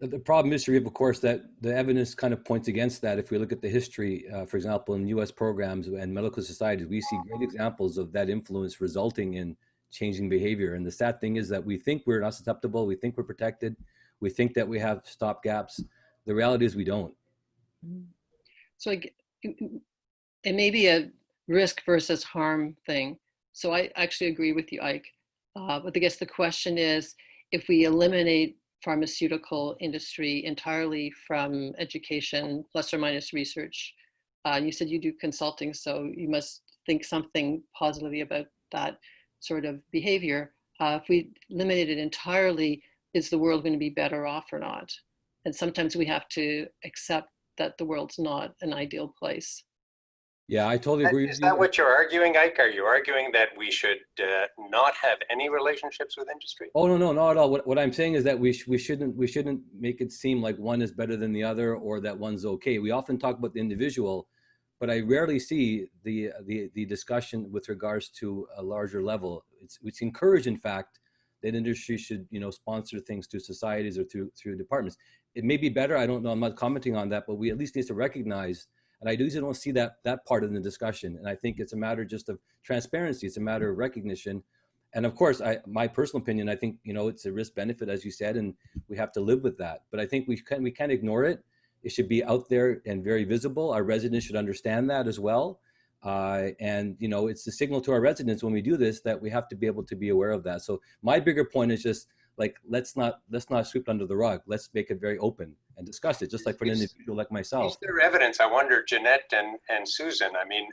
The problem is, of course, that the evidence kind of points against that. If we look at the history, for example, in US programs and medical societies, we see great examples of that influence resulting in changing behavior. And the sad thing is that we think we're not susceptible, we think we're protected, we think that we have stop gaps. The reality is we don't. So it may be a risk versus harm thing. So I actually agree with you, Ike. But I guess the question is, if we eliminate pharmaceutical industry entirely from education, plus or minus research. You said you do consulting, so you must think something positively about that sort of behavior. If we eliminate it entirely, is the world going to be better off or not? And sometimes we have to accept that the world's not an ideal place. Yeah, I totally agree. Is that what you're arguing, Ike? Are you arguing that we should not have any relationships with industry? Oh, no, not at all. What I'm saying is that we shouldn't make it seem like one is better than the other or that one's okay. We often talk about the individual, but I rarely see the discussion with regards to a larger level. It's encouraged, in fact, that industry should sponsor things to societies or through departments. It may be better. I don't know. I'm not commenting on that, but we at least need to recognize. And I usually don't see that part of the discussion. And I think it's a matter just of transparency. It's a matter of recognition. And of course, my personal opinion, I think, it's a risk benefit, as you said, and we have to live with that. But I think we can't ignore it. It should be out there and very visible. Our residents should understand that as well. And it's a signal to our residents when we do this that we have to be able to be aware of that. So my bigger point is just like, let's not sweep it under the rug. Let's make it very open and discuss it, just like for an individual like myself. Is there evidence? I wonder, Jeanette and Susan, I mean,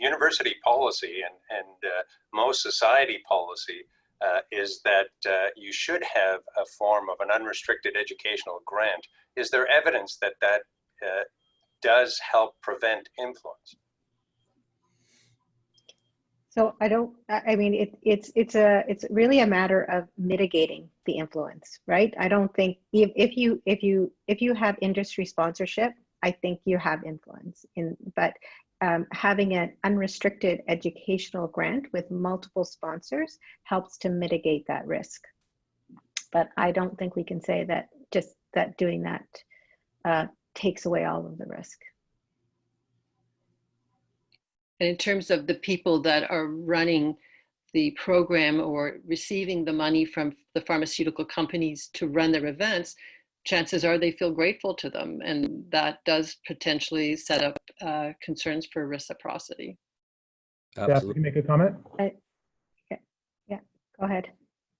university policy and most society policy is that you should have a form of an unrestricted educational grant. Is there evidence that does help prevent influence? So I mean, it's really a matter of mitigating the influence, right? I don't think if you have industry sponsorship, I think you have influence but having an unrestricted educational grant with multiple sponsors helps to mitigate that risk. But I don't think we can say that just that doing that takes away all of the risk. And in terms of the people that are running the program or receiving the money from the pharmaceutical companies to run their events, chances are they feel grateful to them, and that does potentially set up concerns for reciprocity. Yeah, can you make a comment? Yeah, go ahead.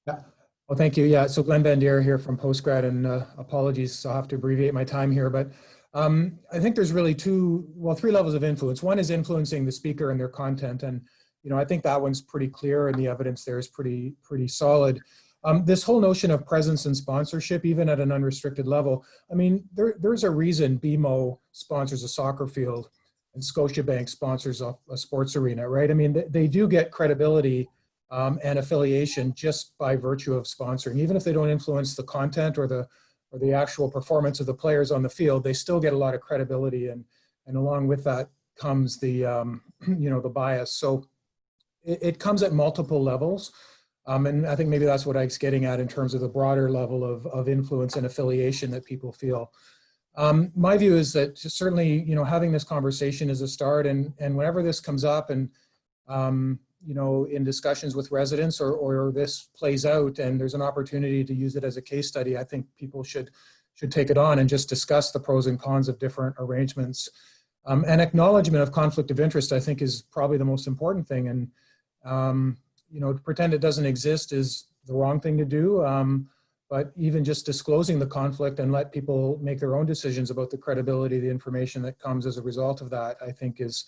Yeah. Well, thank you. Yeah, so Glenn Bandier here from Postgrad, and apologies, I'll have to abbreviate my time here, but I think there's really three levels of influence. One is influencing the speaker and their content, and I think that one's pretty clear, and the evidence there is pretty solid. This whole notion of presence and sponsorship, even at an unrestricted level, I mean, there's a reason BMO sponsors a soccer field and Scotiabank sponsors a sports arena, right? I mean, they do get credibility and affiliation just by virtue of sponsoring. Even if they don't influence the content or the actual performance of the players on the field, they still get a lot of credibility, and along with that comes the the bias. So it comes at multiple levels, and I think maybe that's what Ike's getting at in terms of the broader level of influence and affiliation that people feel. My view is that just certainly having this conversation is a start, and whenever this comes up, and in discussions with residents, or this plays out and there's an opportunity to use it as a case study, I think people should take it on and just discuss the pros and cons of different arrangements. And acknowledgement of conflict of interest, I think, is probably the most important thing. And, to pretend it doesn't exist is the wrong thing to do. But even just disclosing the conflict and let people make their own decisions about the credibility of the information that comes as a result of that, I think is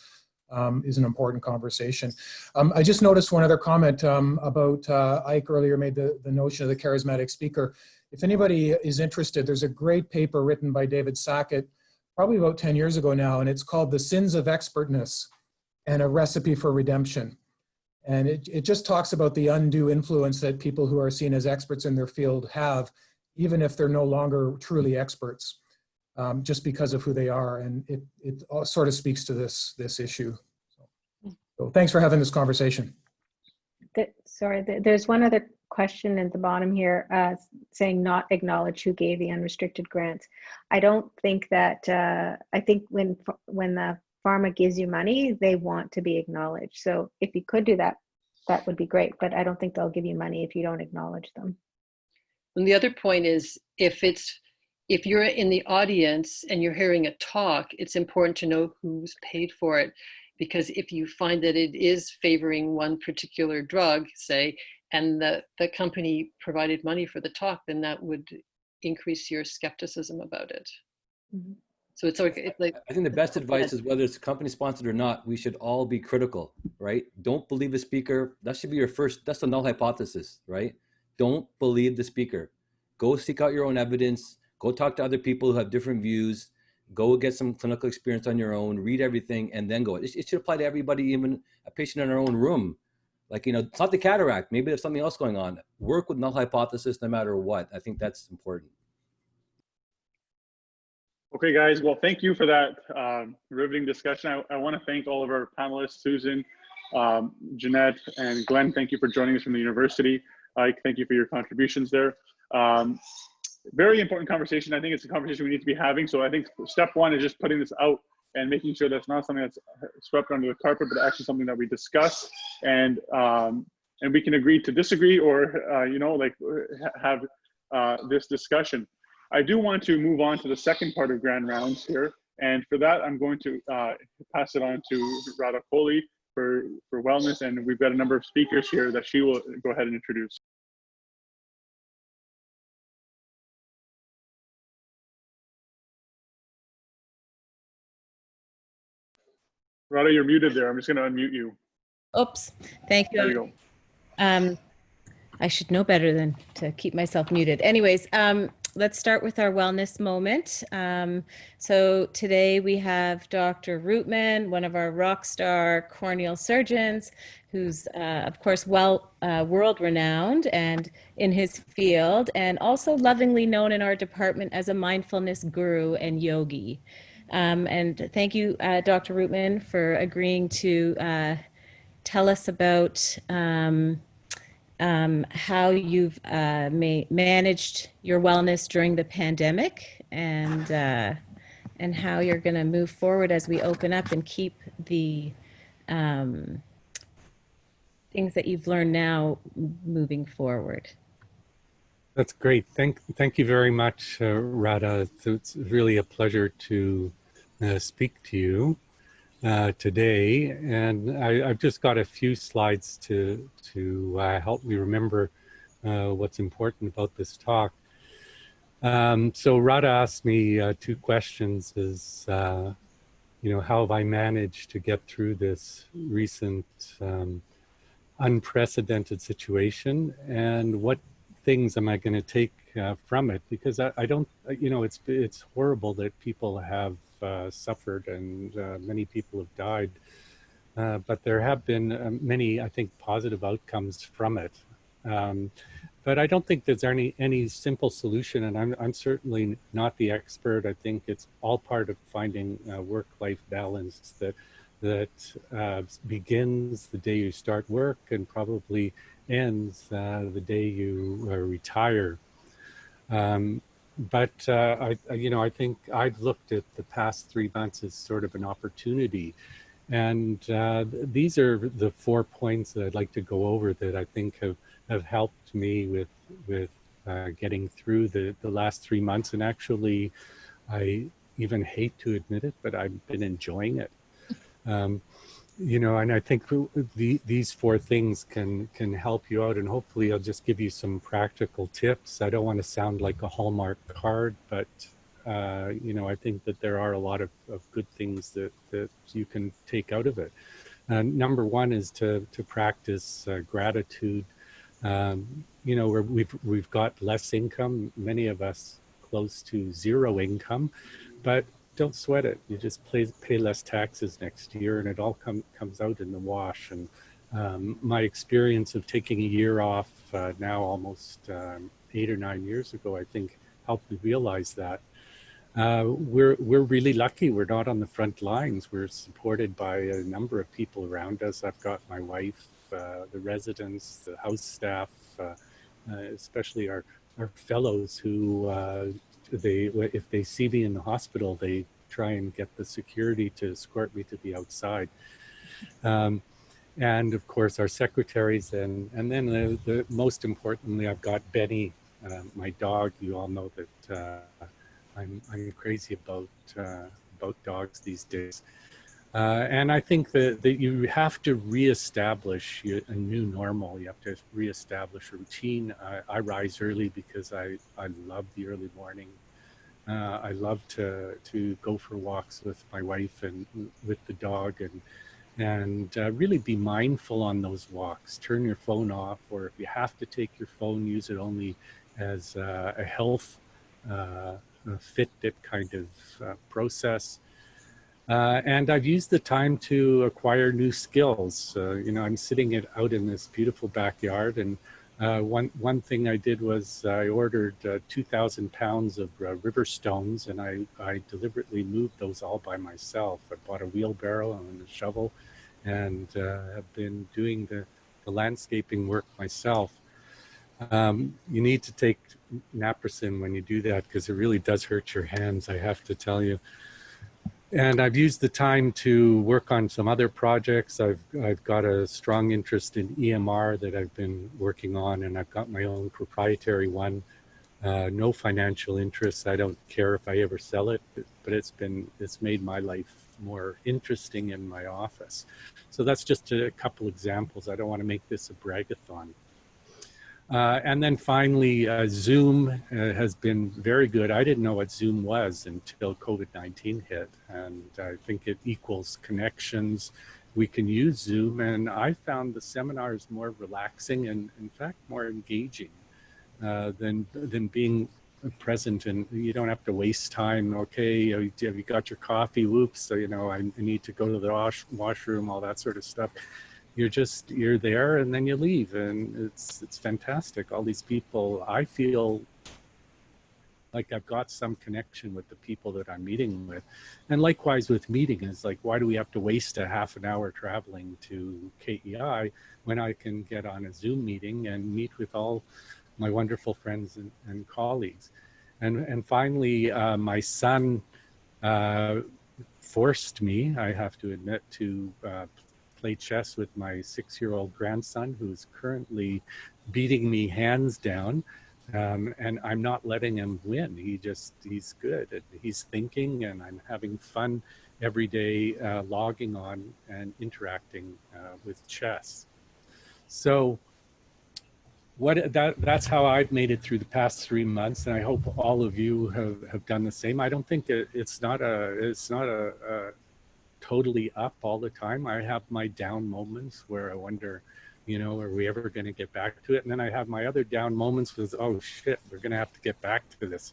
an important conversation. I just noticed one other comment about Ike earlier made the notion of the charismatic speaker. If anybody is interested, there's a great paper written by David Sackett, probably about 10 years ago now, and it's called The Sins of Expertness and a Recipe for Redemption. And it just talks about the undue influence that people who are seen as experts in their field have, even if they're no longer truly experts. Just because of who they are, and it all sort of speaks to this issue. So thanks for having this conversation. There's one other question at the bottom here saying not acknowledge who gave the unrestricted grants. I don't think that, I think when the pharma gives you money, they want to be acknowledged. So if you could do that, that would be great, but I don't think they'll give you money if you don't acknowledge them. And the other point is, if you're in the audience and you're hearing a talk, it's important to know who's paid for it. Because if you find that it is favoring one particular drug, say, and the company provided money for the talk, then that would increase your skepticism about it. Mm-hmm. So it's like I think the best advice is, whether it's company sponsored or not, we should all be critical, right? Don't believe the speaker. That should be your first, that's the null hypothesis, right? Don't believe the speaker. Go seek out your own evidence. Go talk to other people who have different views. Go get some clinical experience on your own, read everything, and then go. It should apply to everybody, even a patient in our own room. Like, it's not the cataract. Maybe there's something else going on. Work with null hypothesis no matter what. I think that's important. Okay, guys. Well, thank you for that riveting discussion. I want to thank all of our panelists, Susan, Jeanette, and Glenn. Thank you for joining us from the university. Ike, thank you for your contributions there. Very important conversation. I think it's a conversation we need to be having. So I think step one is just putting this out and making sure that's not something that's swept under the carpet, but actually something that we discuss, and we can agree to disagree, or have this discussion. I do want to move on to the second part of Grand Rounds here, and for that I'm going to pass it on to Radha Kohli for wellness, and we've got a number of speakers here that she will go ahead and introduce. Radha, you're muted there. I'm just going to unmute you. Oops. Thank you. There you go. I should know better than to keep myself muted. Anyways, let's start with our wellness moment. So today we have Dr. Rootman, one of our rock star corneal surgeons, who's of course world renowned and in his field, and also lovingly known in our department as a mindfulness guru and yogi. And thank you, Dr. Rootman, for agreeing to tell us about how you've managed your wellness during the pandemic, and how you're going to move forward as we open up and keep the things that you've learned now moving forward? That's great. Thank you very much, Radha. It's really a pleasure to speak to you today. And I've just got a few slides to help me remember what's important about this talk. So Radha asked me two questions: is how have I managed to get through this recent unprecedented situation, and what things am I going to take from it? Because I don't, it's horrible that people have suffered and many people have died, but there have been many, I think, positive outcomes from it. But I don't think there's any simple solution, and I'm certainly not the expert. I think it's all part of finding work-life balance that begins the day you start work and probably ends the day you retire. But I think I've looked at the past 3 months as sort of an opportunity. And these are the 4 points that I'd like to go over that I think have helped me with getting through the last 3 months. And actually, I even hate to admit it, but I've been enjoying it. And I think these 4 things can help you out, and hopefully I'll just give you some practical tips. I don't want to sound like a Hallmark card, but I think that there are a lot of good things that you can take out of it. Number 1 is to practice gratitude. Where we've got less income, many of us close to 0 income, but don't sweat it. You just pay less taxes next year, and it all comes out in the wash. And my experience of taking a year off now almost 8 or 9 years ago, I think helped me realize that. We're really lucky. We're not on the front lines. We're supported by a number of people around us. I've got my wife, the residents, the house staff, especially our fellows who if they see me in the hospital, they try and get the security to escort me to the outside. And of course, our secretaries, and then the most importantly, I've got Benny, my dog. You all know that I'm crazy about dogs these days. And I think that you have to reestablish a new normal. You have to reestablish a routine. I rise early because I love the early morning. I love to go for walks with my wife and with the dog, and really be mindful on those walks. Turn your phone off, or if you have to take your phone, use it only as a health Fitbit kind of process. And I've used the time to acquire new skills. I'm sitting out in this beautiful backyard, and one thing I did was I ordered 2,000 pounds of river stones, and I deliberately moved those all by myself. I bought a wheelbarrow and a shovel, and have been doing the landscaping work myself. You need to take naproxen when you do that, because it really does hurt your hands, I have to tell you. And I've used the time to work on some other projects. I've got a strong interest in EMR that I've been working on, and I've got my own proprietary one. No financial interest. I don't care if I ever sell it, but it's made my life more interesting in my office. So that's just a couple examples. I don't want to make this a bragathon. And then finally, Zoom has been very good. I didn't know what Zoom was until COVID-19 hit, and I think it equals connections. We can use Zoom, and I found the seminars more relaxing and, in fact, more engaging than being present. And you don't have to waste time. Okay, have you got your coffee? Whoops, so, I need to go to the washroom, all that sort of stuff. You're there, and then you leave, and it's fantastic. All these people, I feel like I've got some connection with the people that I'm meeting with. And likewise with meeting, is like, why do we have to waste a half an hour traveling to KEI when I can get on a Zoom meeting and meet with all my wonderful friends and colleagues? And finally, my son forced me, I have to admit, to play chess with my 6-year-old grandson, who's currently beating me hands down. And I'm not letting him win. He's good. He's thinking, and I'm having fun every day logging on and interacting with chess. So that's how I've made it through the past 3 months, and I hope all of you have done the same. I don't think it's not a totally up all the time. I have my down moments where I wonder, are we ever going to get back to it? And then I have my other down moments with, oh shit, we're going to have to get back to this.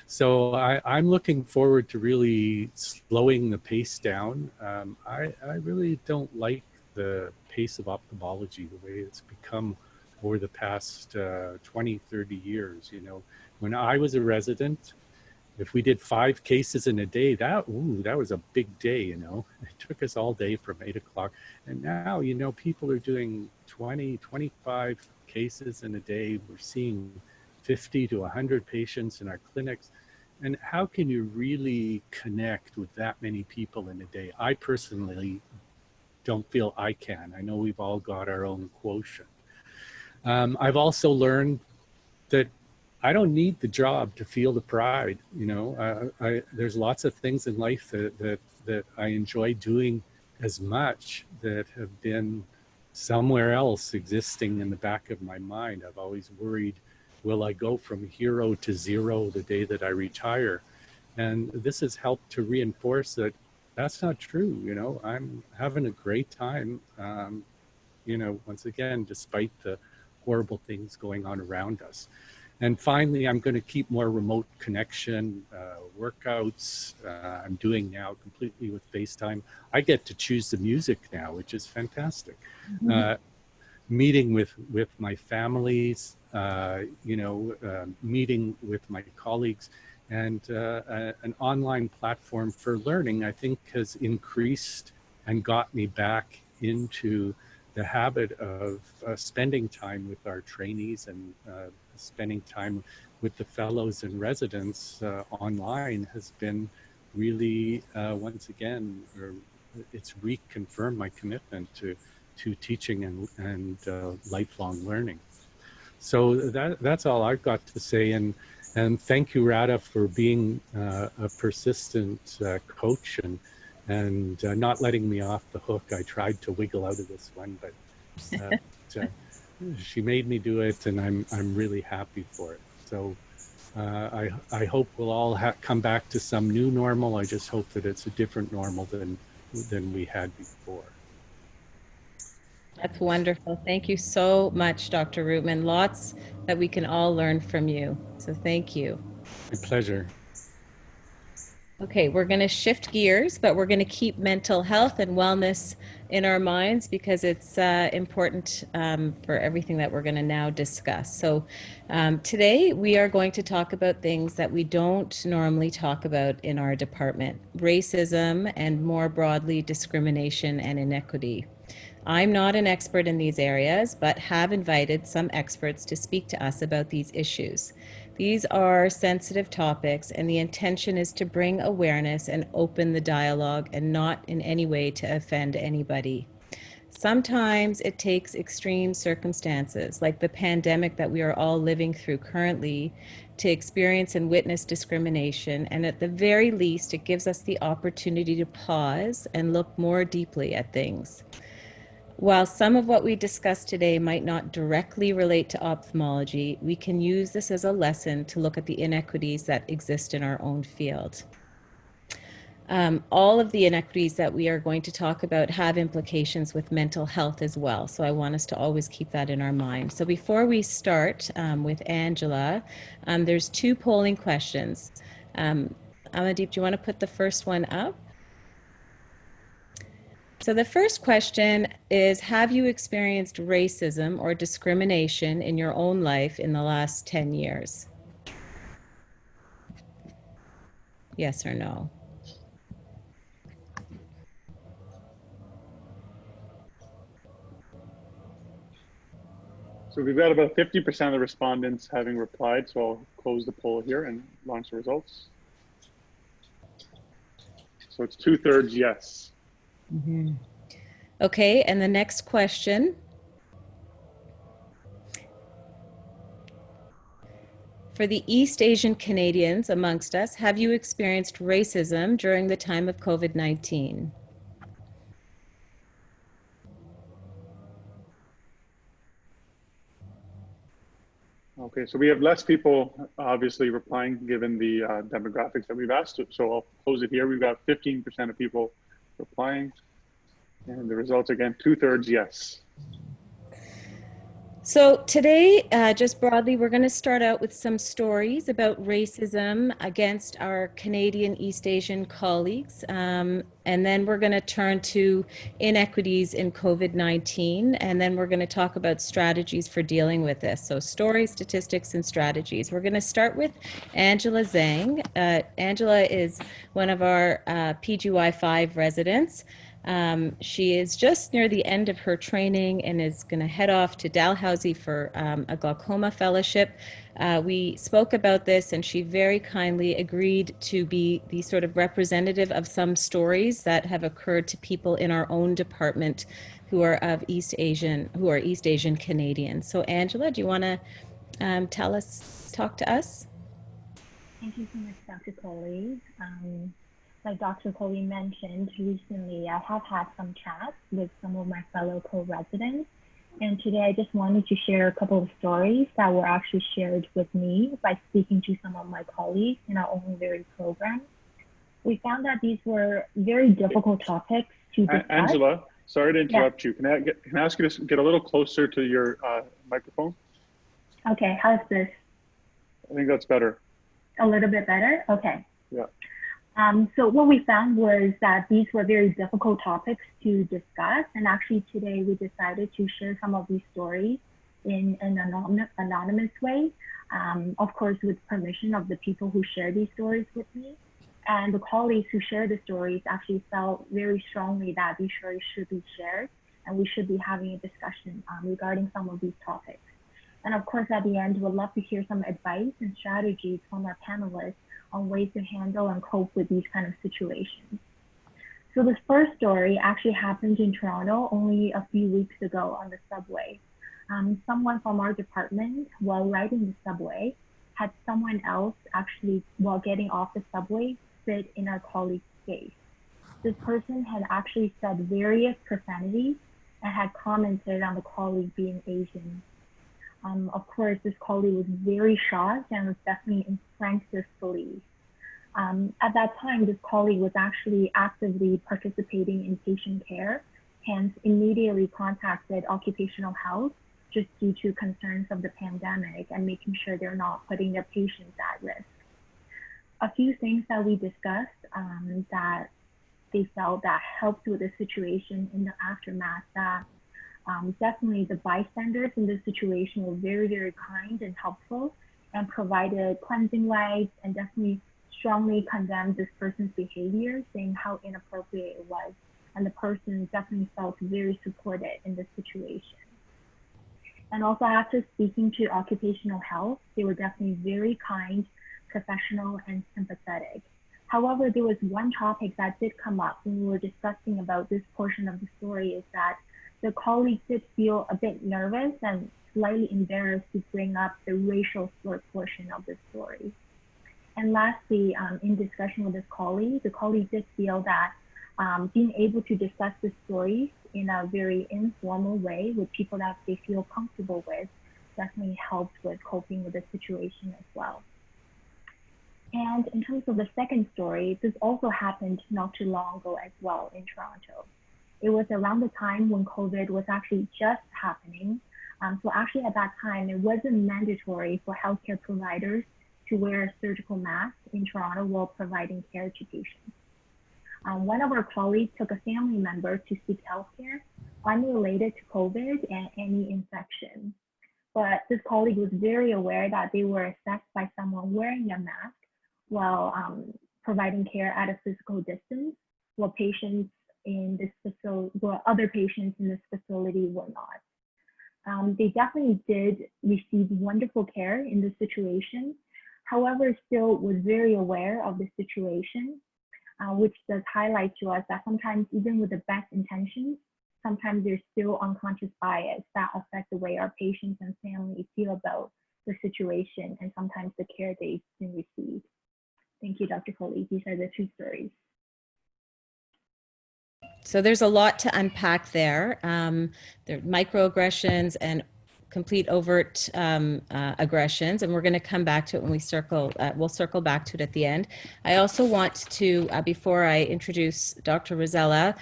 So I'm looking forward to really slowing the pace down. I really don't like the pace of ophthalmology, the way it's become over the past 20, 30 years. When I was a resident, if we did 5 cases in a day, that was a big day, It took us all day from 8 o'clock. And now, people are doing 20, 25 cases in a day. We're seeing 50 to 100 patients in our clinics. And how can you really connect with that many people in a day? I personally don't feel I can. I know we've all got our own quotient. I've also learned that I don't need the job to feel the pride. There's lots of things in life that I enjoy doing as much that have been somewhere else existing in the back of my mind. I've always worried, will I go from hero to zero the day that I retire? And this has helped to reinforce that that's not true. I'm having a great time, once again, despite the horrible things going on around us. And finally, I'm going to keep more remote connection workouts. I'm doing now completely with FaceTime. I get to choose the music now, which is fantastic. Meeting with my families, meeting with my colleagues, and an online platform for learning, I think, has increased and got me back into the habit of spending time with our trainees and spending time with the fellows and residents online has been really, once again, it's reconfirmed my commitment to teaching and lifelong learning. So that's all I've got to say. And thank you, Radha, for being a persistent coach and not letting me off the hook. I tried to wiggle out of this one, but she made me do it, and I'm really happy for it. So I hope we'll all come back to some new normal. I just hope that it's a different normal than we had before. That's wonderful. Thank you so much, Dr. Rootman. Lots that we can all learn from you. So thank you. My pleasure. Okay, we're going to shift gears, but we're going to keep mental health and wellness in our minds because it's important for everything that we're going to now discuss. So today we are going to talk about things that we don't normally talk about in our department: racism and, more broadly, discrimination and inequity. I'm not an expert in these areas, but have invited some experts to speak to us about these issues. These are sensitive topics, and the intention is to bring awareness and open the dialogue and not in any way to offend anybody. Sometimes it takes extreme circumstances, like the pandemic that we are all living through currently, to experience and witness discrimination, and at the very least, it gives us the opportunity to pause and look more deeply at things. While some of what we discuss today might not directly relate to ophthalmology, we can use this as a lesson to look at the inequities that exist in our own field. All of the inequities that we are going to talk about have implications with mental health as well, so I want us to always keep that in our mind. So before we start with Angela, there's 2 polling questions. Amandeep, do you want to put the first one up? So the first question is, have you experienced racism or discrimination in your own life in the last 10 years? Yes or no? So we've got about 50% of the respondents having replied. So I'll close the poll here and launch the results. So it's 2/3 yes. Mm-hmm. Okay, and the next question. For the East Asian Canadians amongst us, have you experienced racism during the time of COVID-19? Okay, so we have less people obviously replying given the demographics that we've asked. So I'll close it here. We've got 15% of people replying, and the results again, 2/3 yes. So today, just broadly, we're going to start out with some stories about racism against our Canadian East Asian colleagues. And then we're going to turn to inequities in COVID-19. And then we're going to talk about strategies for dealing with this. So stories, statistics, and strategies. We're going to start with Angela Zhang. Angela is one of our PGY5 residents. She is just near the end of her training and is going to head off to Dalhousie for a glaucoma fellowship. We spoke about this and she very kindly agreed to be the sort of representative of some stories that have occurred to people in our own department who are East Asian Canadians. So Angela, do you want to talk to us? Thank you so much, Dr. Coley. Like Dr. Coley mentioned, recently I have had some chats with some of my fellow co-residents. And today I just wanted to share a couple of stories that were actually shared with me by speaking to some of my colleagues in our own very program. We found that these were very difficult topics to discuss. Angela, sorry to interrupt you. Can I ask you to get a little closer to your microphone? Okay, how's this? I think that's better. A little bit better? Okay. Yeah. So what we found was that these were very difficult topics to discuss. And actually today we decided to share some of these stories in an anonymous way. Of course, with permission of the people who share these stories with me. And the colleagues who share the stories actually felt very strongly that these stories should be shared and we should be having a discussion regarding some of these topics. And of course, at the end, we'd love to hear some advice and strategies from our panelists on ways to handle and cope with these kind of situations. So this first story actually happened in Toronto only a few weeks ago on the subway. Someone from our department, while riding the subway, had someone else actually, while getting off the subway, sit in our colleague's space. This person had actually said various profanities and had commented on the colleague being Asian. Of course, this colleague was very shocked and was definitely in frank disbelief. At that time, this colleague was actually actively participating in patient care, hence immediately contacted occupational health just due to concerns of the pandemic and making sure they're not putting their patients at risk. A few things that we discussed that they felt that helped with the situation in the aftermath, that definitely the bystanders in this situation were very, very kind and helpful and provided cleansing wipes and definitely strongly condemned this person's behavior, saying how inappropriate it was. And the person definitely felt very supported in this situation. And also after speaking to occupational health, they were definitely very kind, professional, and sympathetic. However, there was one topic that did come up when we were discussing about this portion of the story, is that the colleague did feel a bit nervous and slightly embarrassed to bring up the racial slur portion of the story. And lastly, in discussion with this colleague, the colleague did feel that being able to discuss the stories in a very informal way with people that they feel comfortable with definitely helped with coping with the situation as well. And in terms of the second story, this also happened not too long ago as well in Toronto. It was around the time when COVID was actually just happening. So actually at that time, it wasn't mandatory for healthcare providers to wear a surgical mask in Toronto while providing care to patients. One of our colleagues took a family member to seek healthcare unrelated to COVID and any infection. But this colleague was very aware that they were assessed by someone wearing a mask while providing care at a physical distance, while patients in this facility, well, other patients in this facility were not. They definitely did receive wonderful care in this situation. However, still was very aware of the situation, which does highlight to us that sometimes even with the best intentions, sometimes there's still unconscious bias that affect the way our patients and families feel about the situation and sometimes the care they've been received. Thank you, Dr. Coley. These are the two stories. So there's a lot to unpack there. There are microaggressions and complete overt aggressions, and we're going to come back to it when we we'll circle back to it at the end. I also want to, before I introduce Dr. Rosella,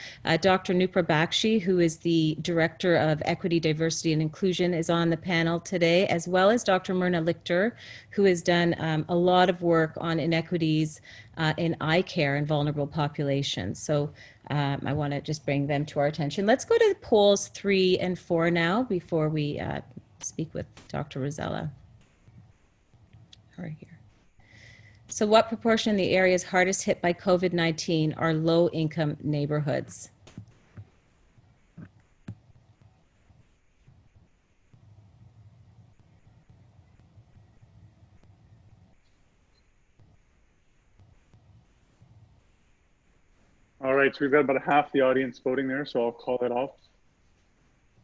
Dr. Nupra Bakshi, who is the Director of Equity, Diversity, and Inclusion, is on the panel today, as well as Dr. Myrna Lichter, who has done a lot of work on inequities in eye care in vulnerable populations. So I want to just bring them to our attention. Let's go to polls 3 and 4 now before we speak with Dr. Rosella. Right here. So what proportion of the areas hardest hit by COVID-19 are low-income neighborhoods? All right, so we've got about half the audience voting there, so I'll call it off.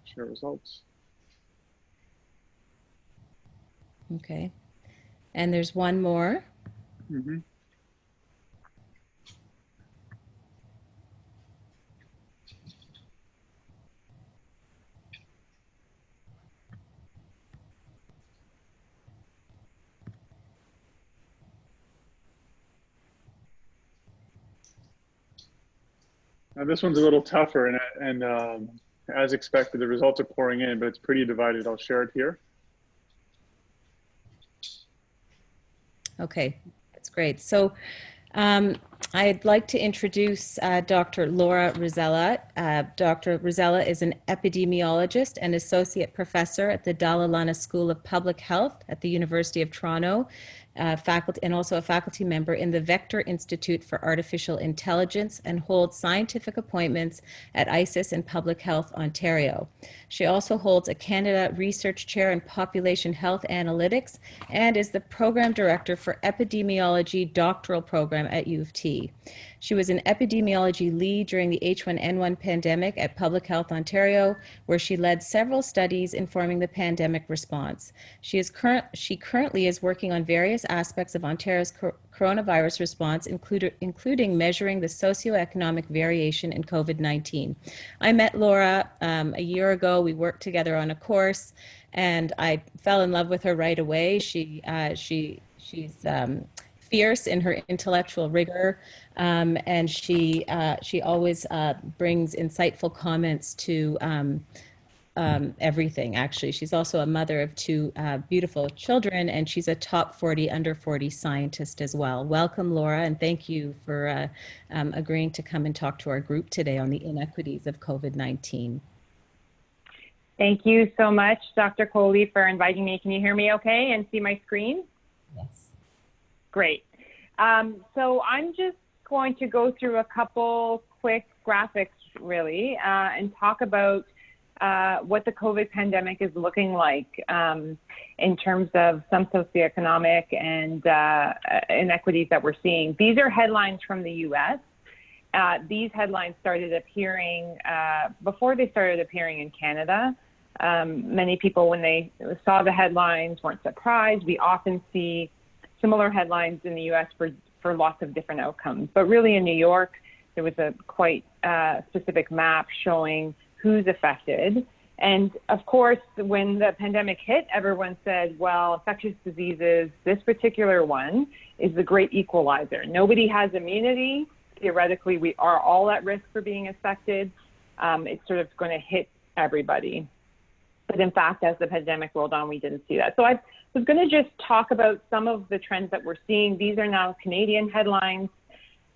Share results. Okay. And there's one more. Mm-hmm. Now this one's a little tougher, and as expected, the results are pouring in, but it's pretty divided. I'll share it here. Okay, that's great. So I'd like to introduce Dr. Laura Rosella. Dr. Rosella is an epidemiologist and associate professor at the Dalla Lana School of Public Health at the University of Toronto, faculty, and also a faculty member in the Vector Institute for Artificial Intelligence, and holds scientific appointments at ISIS and Public Health Ontario. She also holds a Canada Research Chair in Population Health Analytics and is the Program Director for Epidemiology Doctoral Program at UofT. She was an epidemiology lead during the H1N1 pandemic at Public Health Ontario, where she led several studies informing the pandemic response. She currently is working on various aspects of Ontario's coronavirus response, including measuring the socioeconomic variation in COVID-19. I met Laura a year ago. We worked together on a course, and I fell in love with her right away. She's fierce in her intellectual rigor, and she always brings insightful comments to everything. Actually, she's also a mother of 2 beautiful children, and she's a top 40 under 40 scientist as well. Welcome, Laura, and thank you for agreeing to come and talk to our group today on the inequities of COVID-19. Thank you so much, Dr. Coley, for inviting me. Can you hear me okay and see my screen? Yes. Great. So I'm just going to go through a couple quick graphics, really, and talk about what the COVID pandemic is looking like in terms of some socioeconomic and inequities that we're seeing. These are headlines from the US. These headlines started appearing before they started appearing in Canada. Many people, when they saw the headlines, weren't surprised. We often see similar headlines in the US for lots of different outcomes. But really in New York, there was a quite specific map showing who's affected. And of course, when the pandemic hit, everyone said, well, infectious diseases, this particular one is the great equalizer. Nobody has immunity. Theoretically, we are all at risk for being affected. It's sort of going to hit everybody. But in fact, as the pandemic rolled on, we didn't see that. So I was going to just talk about some of the trends that we're seeing. These are now Canadian headlines.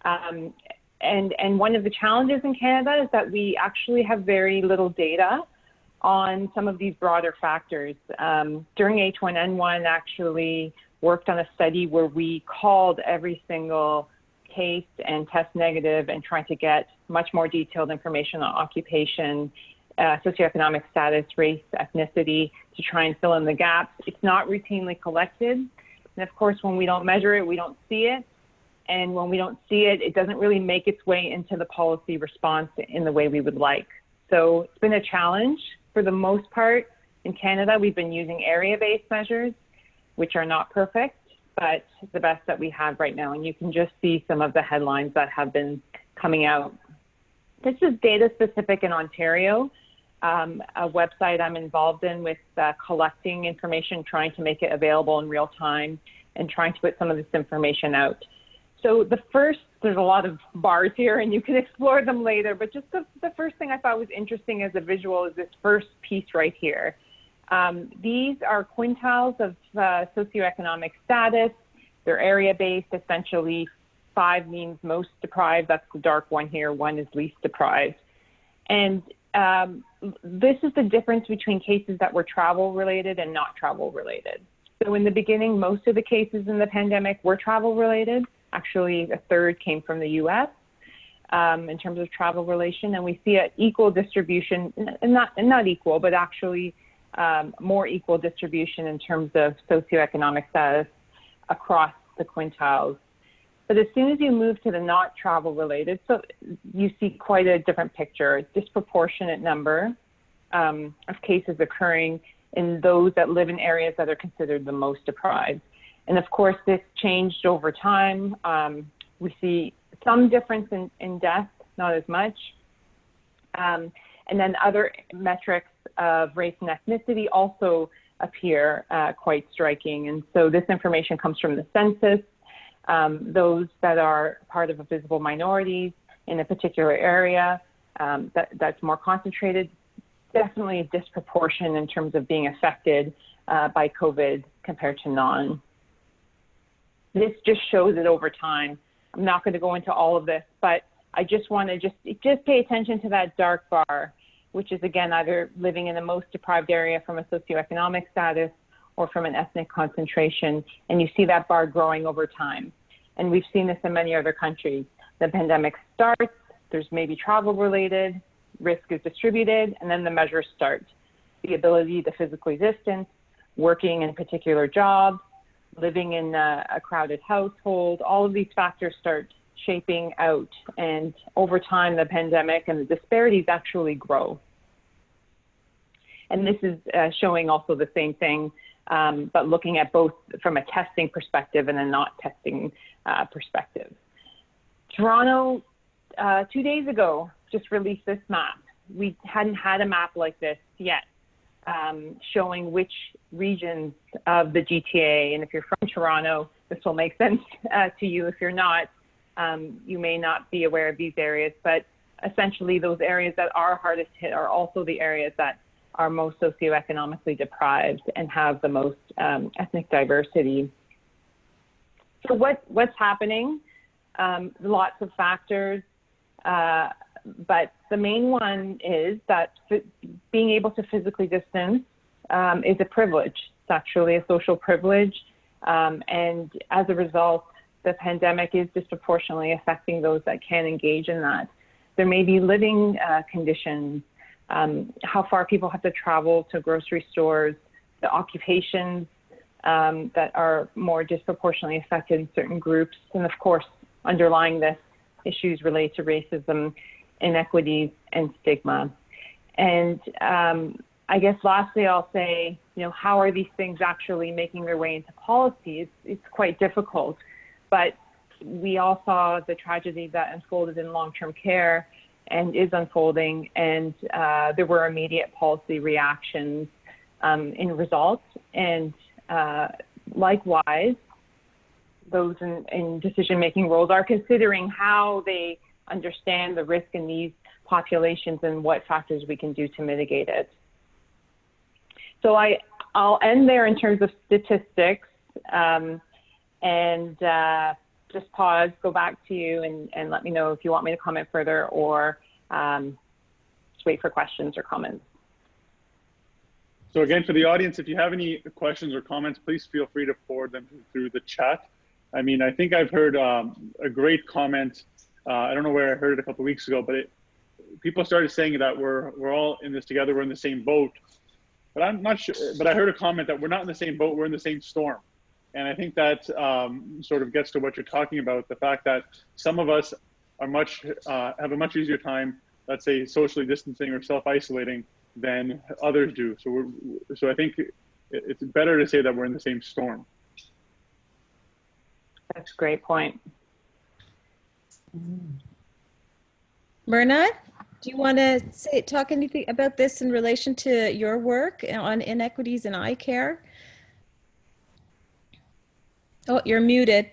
And one of the challenges in Canada is that we actually have very little data on some of these broader factors. During H1N1, actually worked on a study where we called every single case and test negative and tried to get much more detailed information on occupation, socioeconomic status, race, ethnicity, to try and fill in the gaps. It's not routinely collected. And of course, when we don't measure it, we don't see it. And when we don't see it, it doesn't really make its way into the policy response in the way we would like. so it's been a challenge for the most part. In Canada, we've been using area-based measures, which are not perfect, but the best that we have right now. And you can just see some of the headlines that have been coming out. This is data specific in Ontario, a website I'm involved in with collecting information, trying to make it available in real time, and trying to put some of this information out. So there's a lot of bars here, and you can explore them later, but just the first thing I thought was interesting as a visual is this first piece right here. These are quintiles of socioeconomic status. They're area-based, essentially. 5 means most deprived. That's the dark one here. 1 is least deprived. And this is the difference between cases that were travel-related and not travel-related. So in the beginning, most of the cases in the pandemic were travel-related. Actually, a third came from the US in terms of travel relation. And we see an equal distribution, and not equal, but actually more equal distribution in terms of socioeconomic status across the quintiles. But as soon as you move to the not travel related, so you see quite a different picture, a disproportionate number of cases occurring in those that live in areas that are considered the most deprived. And of course, this changed over time. We see some difference in death, not as much. And then other metrics of race and ethnicity also appear quite striking. And so this information comes from the census. Those that are part of a visible minorities in a particular area that's more concentrated, definitely a disproportion in terms of being affected by COVID compared to non. This just shows it over time. I'm not going to go into all of this, but I just want to just pay attention to that dark bar, which is again either living in the most deprived area from a socioeconomic status or from an ethnic concentration, and you see that bar growing over time. And we've seen this in many other countries. The pandemic starts, there's maybe travel-related, risk is distributed, and then the measures start. The ability to physically distance, working in a particular job, living in a crowded household, all of these factors start shaping out. And over time, the pandemic and the disparities actually grow. And this is showing also the same thing, but looking at both from a testing perspective and a not testing perspective. Toronto, 2 days ago, just released this map. We hadn't had a map like this yet, showing which regions of the GTA, and if you're from Toronto, this will make sense to you. If you're not, you may not be aware of these areas, but essentially those areas that are hardest hit are also the areas that are most socioeconomically deprived and have the most ethnic diversity. So what's happening? Lots of factors, but the main one is that being able to physically distance is a privilege. It's actually a social privilege, and as a result, the pandemic is disproportionately affecting those that can engage in that. There may be living conditions, how far people have to travel to grocery stores, the occupations that are more disproportionately affected in certain groups, and of course, underlying this, issues related to racism, inequities, and stigma. And I guess lastly, I'll say, how are these things actually making their way into policy? It's quite difficult, but we all saw the tragedy that unfolded in long-term care and is unfolding, and there were immediate policy reactions in results. And likewise, those in decision-making roles are considering how they understand the risk in these populations and what factors we can do to mitigate it. So I'll end there in terms of statistics, and just pause, go back to you, and let me know if you want me to comment further, or just wait for questions or comments. So again, for the audience, if you have any questions or comments, please feel free to forward them through the chat. I mean, I think I've heard a great comment. I don't know where I heard it a couple of weeks ago, but people started saying that we're all in this together, we're in the same boat. But I'm not sure, but I heard a comment that we're not in the same boat, we're in the same storm. And I think that sort of gets to what you're talking about, the fact that some of us are have a much easier time let's say, socially distancing or self-isolating than others do. So I think it's better to say that we're in the same storm. That's a great point. Myrna, do you want to talk anything about this in relation to your work on inequities in eye care? Oh, you're muted.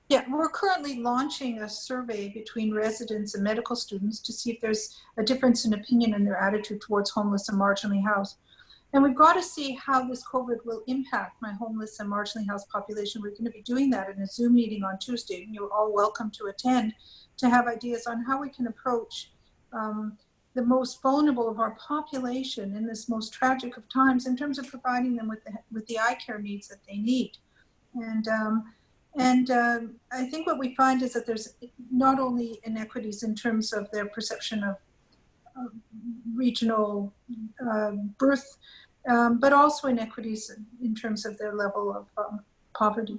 Yeah, we're currently launching a survey between residents and medical students to see if there's a difference in opinion in their attitude towards homeless and marginally housed. And we've got to see how this COVID will impact my homeless and marginally housed population. We're going to be doing that in a Zoom meeting on Tuesday, and you're all welcome to attend to have ideas on how we can approach the most vulnerable of our population in this most tragic of times in terms of providing them with the eye care needs that they need. And I think what we find is that there's not only inequities in terms of their perception of regional birth, but also inequities in terms of their level of poverty.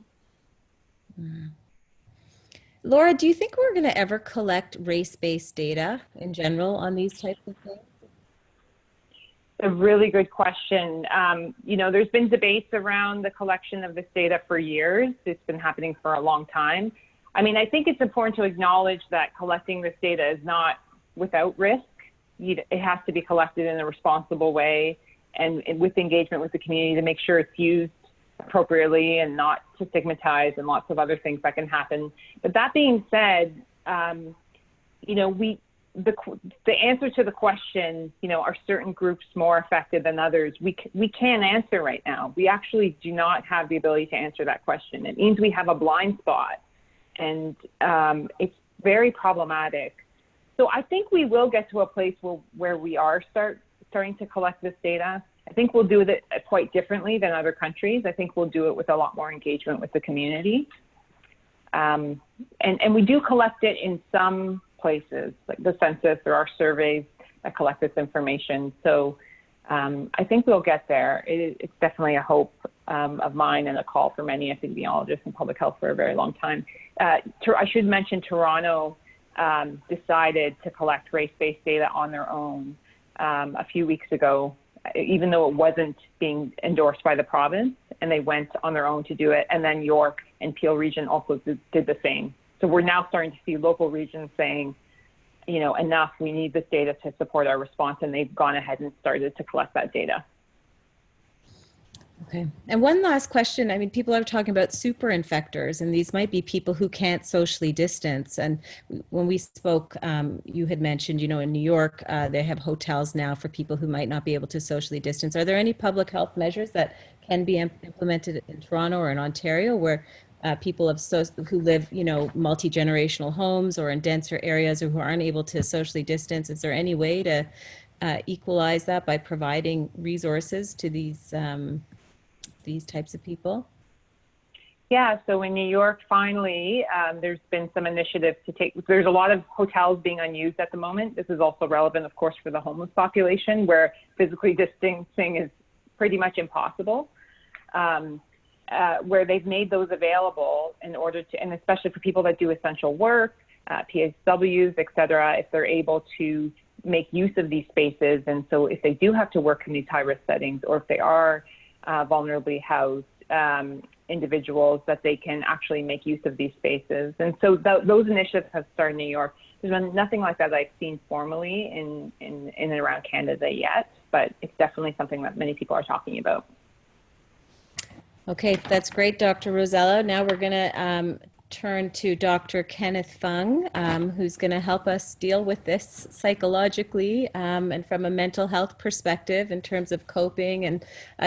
Mm. Laura, do you think we're going to ever collect race-based data in general on these types of things? A really good question. You know, there's been debates around the collection of this data for years. It's been happening for a long time. I mean, I think it's important to acknowledge that collecting this data is not without risk. It has to be collected in a responsible way and with engagement with the community to make sure it's used appropriately and not to stigmatize and lots of other things that can happen. But that being said, you know, the answer to the question, you know, are certain groups more affected than others? We can't answer right now. We actually do not have the ability to answer that question. It means we have a blind spot, and it's very problematic. So I think we will get to a place where we are starting to collect this data. I think we'll do it quite differently than other countries. I think we'll do it with a lot more engagement with the community. And we do collect it in some places, like the census. There are surveys that collect this information. So I think we'll get there. It's definitely a hope of mine and a call for many epidemiologists in public health for a very long time. I should mention Toronto decided to collect race-based data on their own a few weeks ago, even though it wasn't being endorsed by the province, and they went on their own to do it. And then York and Peel region also did the same. So we're now starting to see local regions saying, you know, enough, we need this data to support our response, and they've gone ahead and started to collect that data. Okay. And one last question. I mean, people are talking about super infectors, and these might be people who can't socially distance. And when we spoke, you had mentioned, you know, in New York, they have hotels now for people who might not be able to socially distance. Are there any public health measures that can be implemented in Toronto or in Ontario where people who live, you know, multi-generational homes or in denser areas or who aren't able to socially distance? Is there any way to equalize that by providing resources to these types of people? Yeah, so in New York, finally, there's been some initiatives there's a lot of hotels being unused at the moment. This is also relevant, of course, for the homeless population, where physically distancing is pretty much impossible, where they've made those available in order to, and especially for people that do essential work, PSWs, et cetera, if they're able to make use of these spaces. And so if they do have to work in these high-risk settings, or if they are vulnerably housed individuals, that they can actually make use of these spaces. And so those initiatives have started in New York. There's been nothing like that I've seen formally in and around Canada yet, but it's definitely something that many people are talking about. Okay, that's great, Dr. Rosello. Now we're going to turn to Dr. Kenneth Fung, who's going to help us deal with this psychologically and from a mental health perspective in terms of coping. And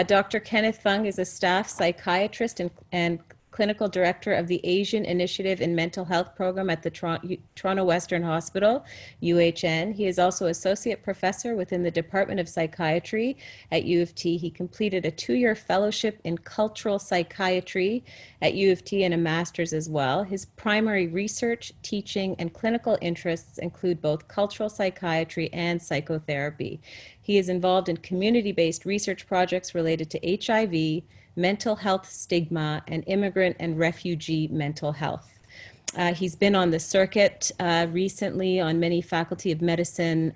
Dr. Kenneth Fung is a staff psychiatrist and clinical director of the Asian Initiative in Mental Health program at the Toronto Western Hospital, UHN. He is also associate professor within the Department of Psychiatry at UofT. He completed a 2-year fellowship in cultural psychiatry at UofT and a master's as well. His primary research, teaching, and clinical interests include both cultural psychiatry and psychotherapy. He is involved in community-based research projects related to HIV, mental health stigma, and immigrant and refugee mental health. He's been on the circuit recently on many Faculty of Medicine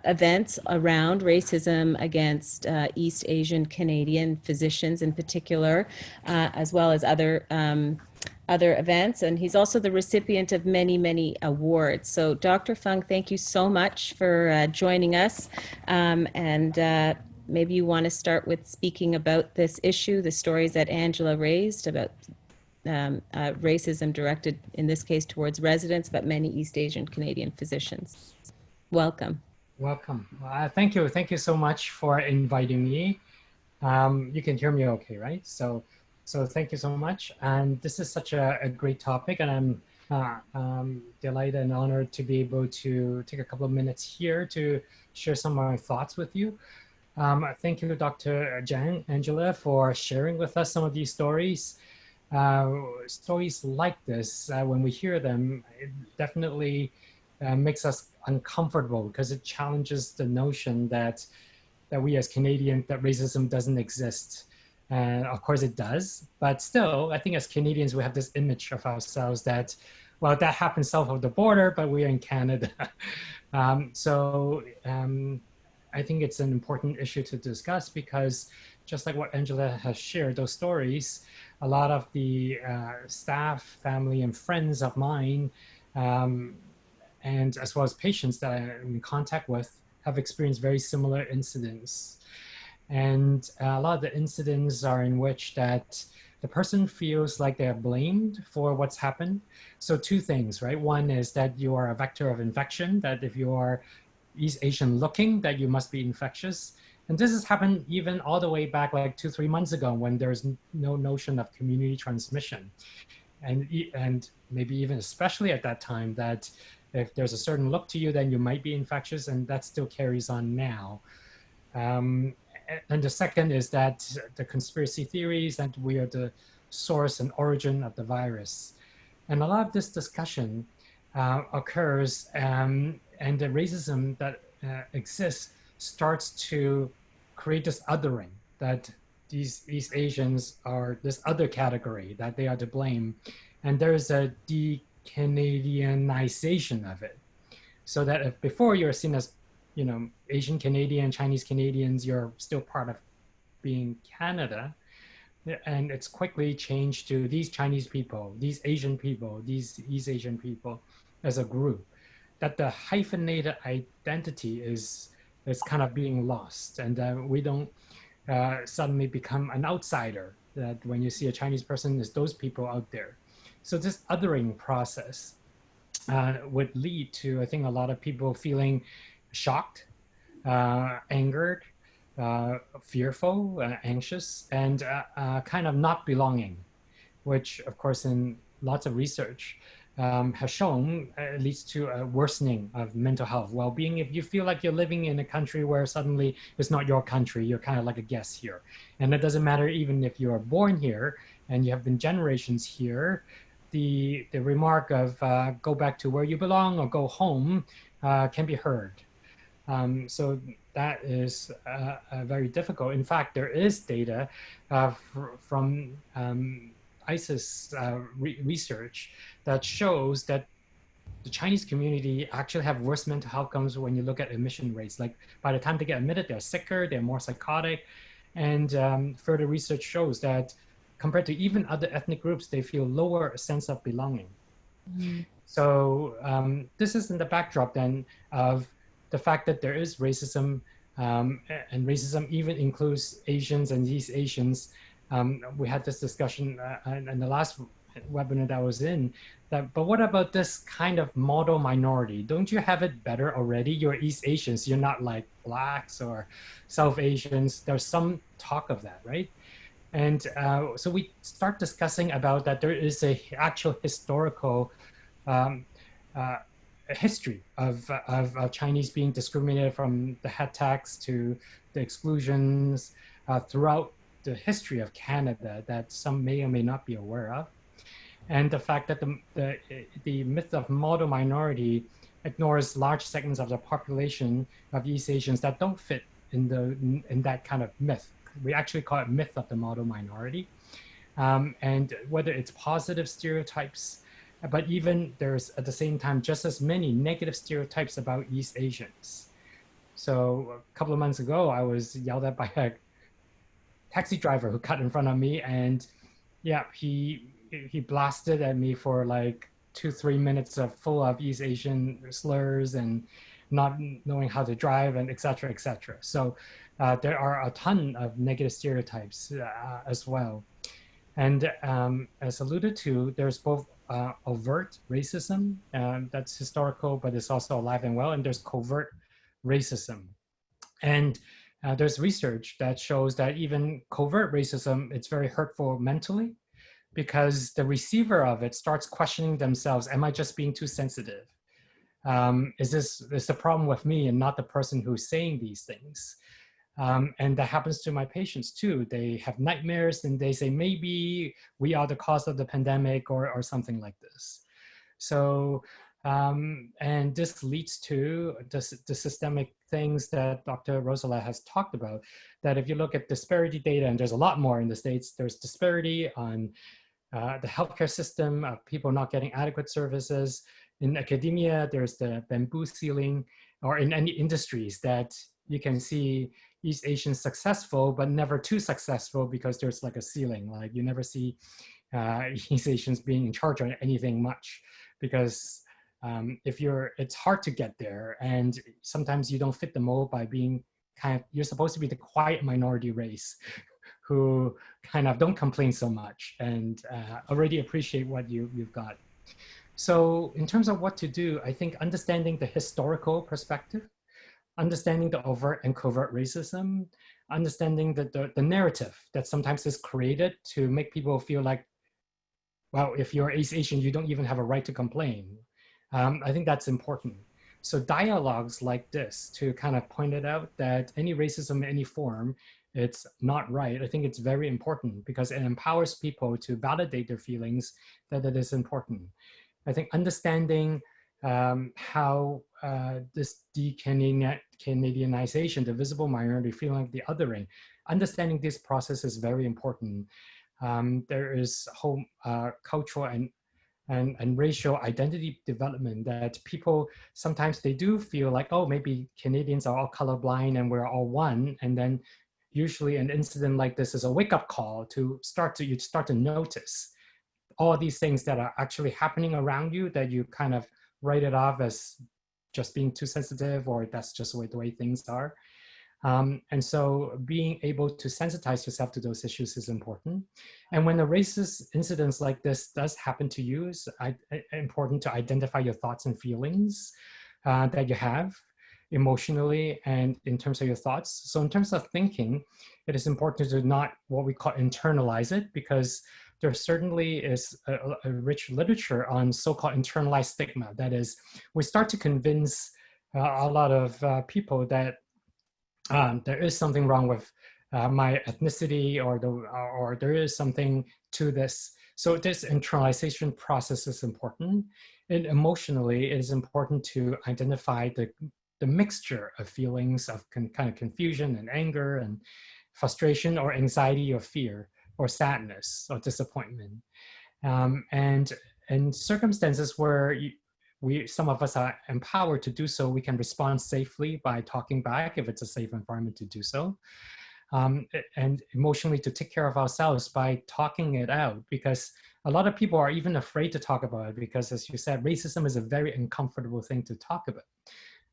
events around racism against East Asian Canadian physicians in particular, as well as other events. And he's also the recipient of many, many awards. So Dr. Fung, thank you so much for joining us. Maybe you want to start with speaking about this issue, the stories that Angela raised about racism directed, in this case, towards residents, but many East Asian Canadian physicians. Welcome. Welcome. Thank you. Thank you so much for inviting me. You can hear me okay, right? So thank you so much. And this is such a great topic, and I'm delighted and honored to be able to take a couple of minutes here to share some of my thoughts with you. Thank you, Dr. Angela, for sharing with us some of these stories. Stories like this, when we hear them, it definitely makes us uncomfortable because it challenges the notion that we as Canadians, that racism doesn't exist. And of course it does, but still, I think as Canadians, we have this image of ourselves that, well, that happens south of the border, but we're in Canada. I think it's an important issue to discuss because just like what Angela has shared, those stories, a lot of the staff, family, and friends of mine, and as well as patients that I'm in contact with, have experienced very similar incidents. And a lot of the incidents are in which that the person feels like they're blamed for what's happened. So two things, right? One is that you are a vector of infection, that if you are East Asian looking, that you must be infectious. And this has happened even all the way back like 2-3 months ago when there's no notion of community transmission. And maybe even especially at that time that if there's a certain look to you, then you might be infectious, and that still carries on now. And the second is that the conspiracy theories that we are the source and origin of the virus. And a lot of this discussion occurs, and the racism that exists starts to create this othering, that these East Asians are this other category, that they are to blame. And there's a de-Canadianization of it. So that if before you're seen as, you know, Asian Canadian, Chinese Canadians, you're still part of being Canada. And it's quickly changed to these Chinese people, these Asian people, these East Asian people as a group. That the hyphenated identity is kind of being lost, and we don't suddenly become an outsider, that when you see a Chinese person, there's those people out there. So this othering process would lead to, I think, a lot of people feeling shocked, angered, fearful, anxious, and kind of not belonging, which of course in lots of research has shown leads to a worsening of mental health well-being. If you feel like you're living in a country where suddenly it's not your country, you're kind of like a guest here. And it doesn't matter even if you are born here and you have been generations here, the remark of go back to where you belong or go home can be heard. So that is very difficult. In fact, there is data from ISIS research that shows that the Chinese community actually have worse mental health outcomes when you look at admission rates. Like by the time they get admitted, they're sicker, they're more psychotic. And further research shows that compared to even other ethnic groups, they feel lower sense of belonging. Mm-hmm. So this is in the backdrop then of the fact that there is racism, and racism even includes Asians and East Asians. We had this discussion in the last webinar that I was in, but what about this kind of model minority? Don't you have it better already? You're East Asians, you're not like Blacks or South Asians. There's some talk of that, right? And so we start discussing about that there is a actual historical history of Chinese being discriminated from the head tax to the exclusions throughout the history of Canada that some may or may not be aware of. And the fact that the myth of model minority ignores large segments of the population of East Asians that don't fit in that kind of myth. We actually call it myth of the model minority. and whether it's positive stereotypes, but even there's at the same time just as many negative stereotypes about East Asians. So a couple of months ago, I was yelled at by a taxi driver who cut in front of me, and yeah, he blasted at me for like 2-3 minutes of full of East Asian slurs and not knowing how to drive and et cetera, et cetera. So there are a ton of negative stereotypes as well. And as alluded to, there's both overt racism, that's historical, but it's also alive and well, and there's covert racism. And there's research that shows that even covert racism, it's very hurtful mentally, because the receiver of it starts questioning themselves, am I just being too sensitive? Is the problem with me and not the person who's saying these things? And that happens to my patients too. They have nightmares and they say, maybe we are the cause of the pandemic or something like this. So, and this leads to the systemic things that Dr. Rosala has talked about, that if you look at disparity data, and there's a lot more in the States, there's disparity on the healthcare system, of people not getting adequate services. In academia, there's the bamboo ceiling, or in any industries that you can see East Asians successful, but never too successful because there's like a ceiling. Like you never see East Asians being in charge of anything much, because it's hard to get there, and sometimes you don't fit the mold by being you're supposed to be the quiet minority race who kind of don't complain so much and already appreciate what you've got. So in terms of what to do, I think understanding the historical perspective, understanding the overt and covert racism, understanding the narrative that sometimes is created to make people feel like, well, if you're East Asian, you don't even have a right to complain. I think that's important. So dialogues like this to kind of point it out that any racism in any form, it's not right. I think it's very important because it empowers people to validate their feelings that it is important. I think understanding how this de-Canadianization, the visible minority feeling of the othering, understanding this process is very important. There is whole cultural and racial identity development that people, sometimes they do feel like, oh, maybe Canadians are all colorblind and we're all one. And then usually an incident like this is a wake-up call to start to notice all these things that are actually happening around you that you kind of write it off as just being too sensitive, or that's just the way things are. And so being able to sensitize yourself to those issues is important. And when a racist incidents like this does happen to you, it's important to identify your thoughts and feelings that you have emotionally and in terms of your thoughts. So in terms of thinking, it is important to not what we call internalize it, because there certainly is a rich literature on so-called internalized stigma. That is, we start to convince a lot of people that there is something wrong with my ethnicity, or there is something to this. So this internalization process is important. And emotionally, it is important to identify the mixture of feelings of kind of confusion and anger and frustration or anxiety or fear or sadness or disappointment. And in circumstances where some of us are empowered to do so, we can respond safely by talking back if it's a safe environment to do so. And emotionally to take care of ourselves by talking it out, because a lot of people are even afraid to talk about it because, as you said, racism is a very uncomfortable thing to talk about.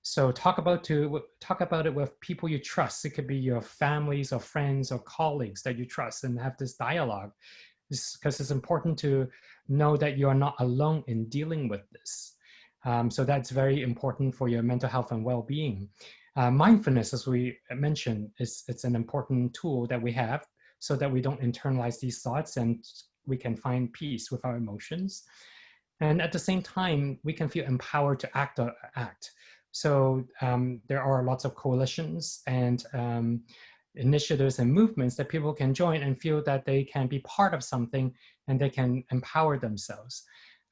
So talk about it with people you trust. It could be your families or friends or colleagues that you trust, and have this dialogue, because it's important to know that you are not alone in dealing with this. So that's very important for your mental health and well-being. Mindfulness, as we mentioned, it's an important tool that we have so that we don't internalize these thoughts and we can find peace with our emotions. And at the same time, we can feel empowered to act. So there are lots of coalitions and initiatives and movements that people can join and feel that they can be part of something and they can empower themselves.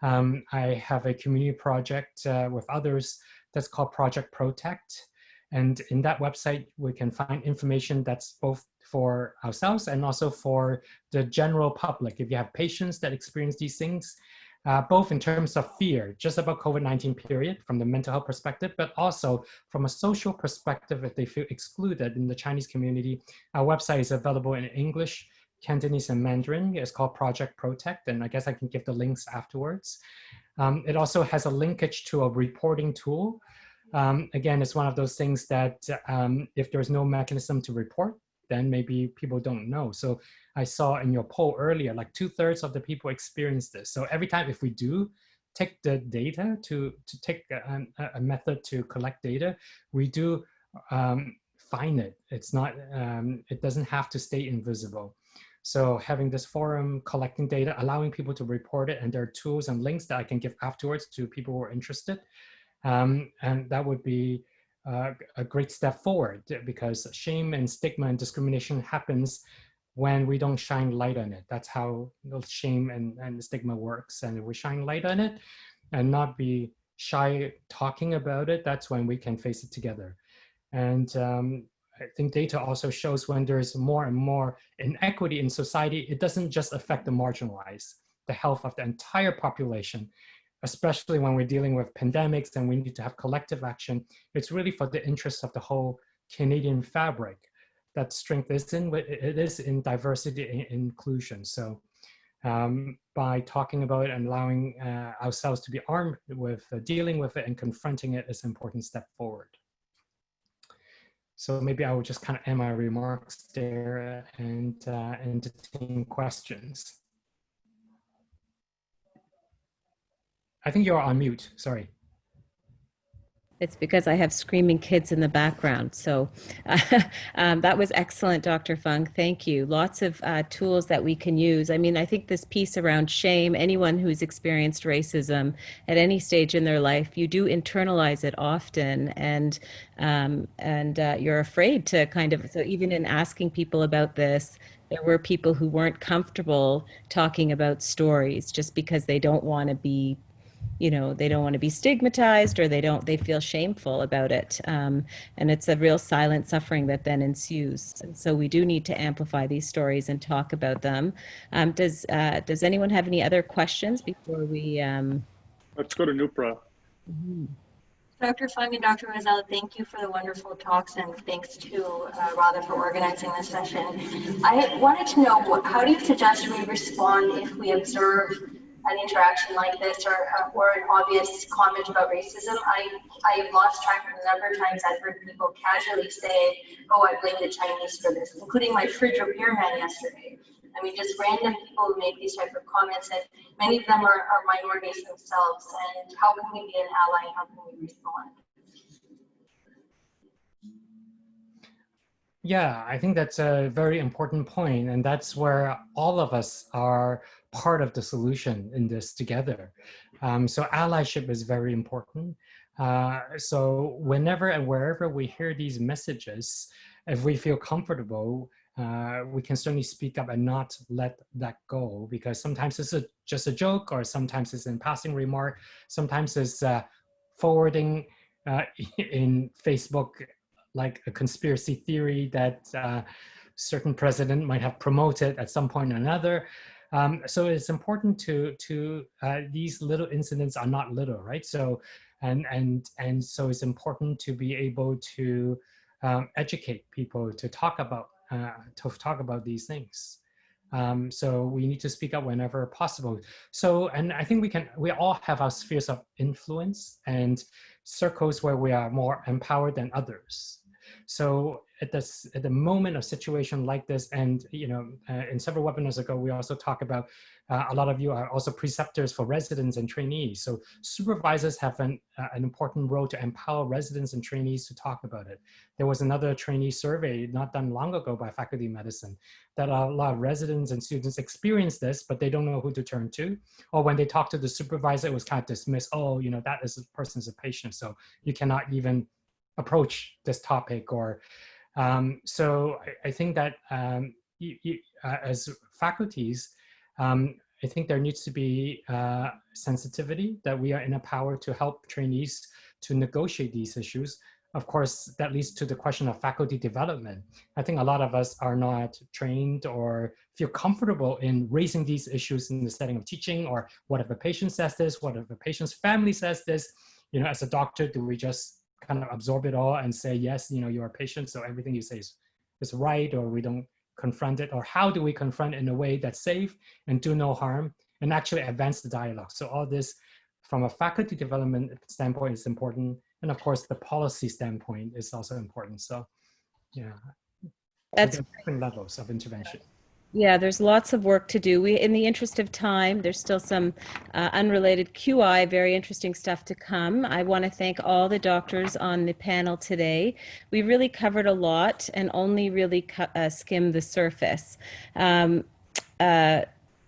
I have a community project with others that's called Project Protect. And in that website, we can find information that's both for ourselves and also for the general public. If you have patients that experience these things, both in terms of fear, just about COVID-19 period from the mental health perspective, but also from a social perspective, if they feel excluded in the Chinese community, our website is available in English, Cantonese, and Mandarin. It's called Project Protect, and I guess I can give the links afterwards. It also has a linkage to a reporting tool. Again, it's one of those things that if there's no mechanism to report, then maybe people don't know. So I saw in your poll earlier, like 2/3 of the people experience this. So every time if we do take the data to take a method to collect data, we do find it. It's not, it doesn't have to stay invisible. So having this forum, collecting data, allowing people to report it, and there are tools and links that I can give afterwards to people who are interested. And that would be a great step forward, because shame and stigma and discrimination happens when we don't shine light on it. That's how shame and stigma works. And if we shine light on it and not be shy talking about it, that's when we can face it together. And I think data also shows when there's more and more inequity in society, it doesn't just affect the marginalized, the health of the entire population, especially when we're dealing with pandemics and we need to have collective action. It's really for the interests of the whole Canadian fabric. That strength is it is in diversity and inclusion. So by talking about it and allowing ourselves to be armed with dealing with it and confronting it is an important step forward. So maybe I will just kind of end my remarks there and entertain questions. I think you're on mute, sorry. It's because I have screaming kids in the background. So that was excellent, Dr. Fung. Thank you. Lots of tools that we can use. I mean, I think this piece around shame, anyone who's experienced racism at any stage in their life, you do internalize it often, and you're afraid to kind of, so even in asking people about this, there were people who weren't comfortable talking about stories just because they don't want to be, you know, they don't want to be stigmatized, or they feel shameful about it. And it's a real silent suffering that then ensues. And so we do need to amplify these stories and talk about them. Does anyone have any other questions before we? Let's go to Nupra. Mm-hmm. Dr. Fung and Dr. Rosella, thank you for the wonderful talks, and thanks to Radha for organizing this session. I wanted to know, how do you suggest we respond if we observe an interaction like this, or an obvious comment about racism? I've lost track of the number of times I've heard people casually say, oh, I blame the Chinese for this, including my fridge repairman yesterday. I mean, just random people who make these type of comments, and many of them are minorities themselves. And how can we be an ally? How can we respond? Yeah, I think that's a very important point, and that's where all of us are part of the solution in this together. So allyship is very important. So whenever and wherever we hear these messages, if we feel comfortable, we can certainly speak up and not let that go, because sometimes it's just a joke, or sometimes it's in passing remark, sometimes it's forwarding in Facebook like a conspiracy theory that certain president might have promoted at some point or another. So it's important to these little incidents are not little, right? So and so it's important to be able to educate people to talk about these things. So we need to speak up whenever possible. So, and I think we all have our spheres of influence and circles where we are more empowered than others. So at the moment of situation like this, and you know, in several webinars ago, we also talk about a lot of you are also preceptors for residents and trainees. So supervisors have an important role to empower residents and trainees to talk about it. There was another trainee survey not done long ago by Faculty of Medicine that a lot of residents and students experience this, but they don't know who to turn to. Or when they talk to the supervisor, it was kind of dismissed. Oh, you know, that is a person's a patient, so you cannot even approach this topic. Or so I think that as faculties, I think there needs to be sensitivity that we are in a power to help trainees to negotiate these issues. of course, that leads to the question of faculty development. I think a lot of us are not trained or feel comfortable in raising these issues in the setting of teaching, or what if a patient says this, what if a patient's family says this? You know, as a doctor, do we just kind of absorb it all and say, yes, you know, you're a patient, so everything you say is right, or we don't confront it? Or how do we confront it in a way that's safe and do no harm and actually advance the dialogue? So all this from a faculty development standpoint is important. And of course, the policy standpoint is also important. So, yeah, that's different levels of intervention. Yeah, there's lots of work to do. In the interest of time, there's still some unrelated QI, very interesting stuff to come. I want to thank all the doctors on the panel today. We really covered a lot and only really skimmed the surface.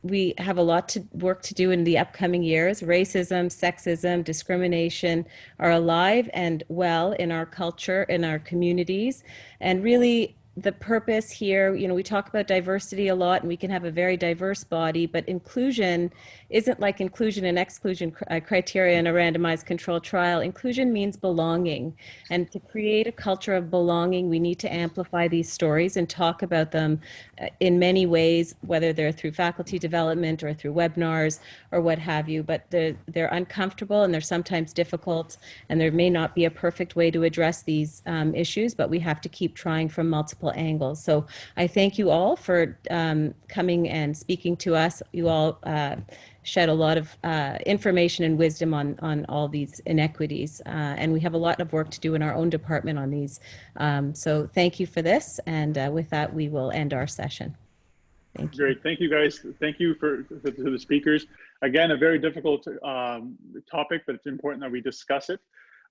We have a lot to work to do in the upcoming years. Racism, sexism, discrimination are alive and well in our culture, in our communities, and really the purpose here, you know, we talk about diversity a lot and we can have a very diverse body, but inclusion isn't like inclusion and exclusion criteria in a randomized controlled trial. Inclusion means belonging. And to create a culture of belonging, we need to amplify these stories and talk about them in many ways, whether they're through faculty development or through webinars or what have you. But they're uncomfortable and they're sometimes difficult, and there may not be a perfect way to address these issues, but we have to keep trying from multiple angles. So I thank you all for coming and speaking to us. You all shed a lot of information and wisdom on all these inequities. And we have a lot of work to do in our own department on these. So thank you for this. And with that, we will end our session. Thank you. Great. Thank you, guys. Thank you to the speakers. Again, a very difficult topic, but it's important that we discuss it.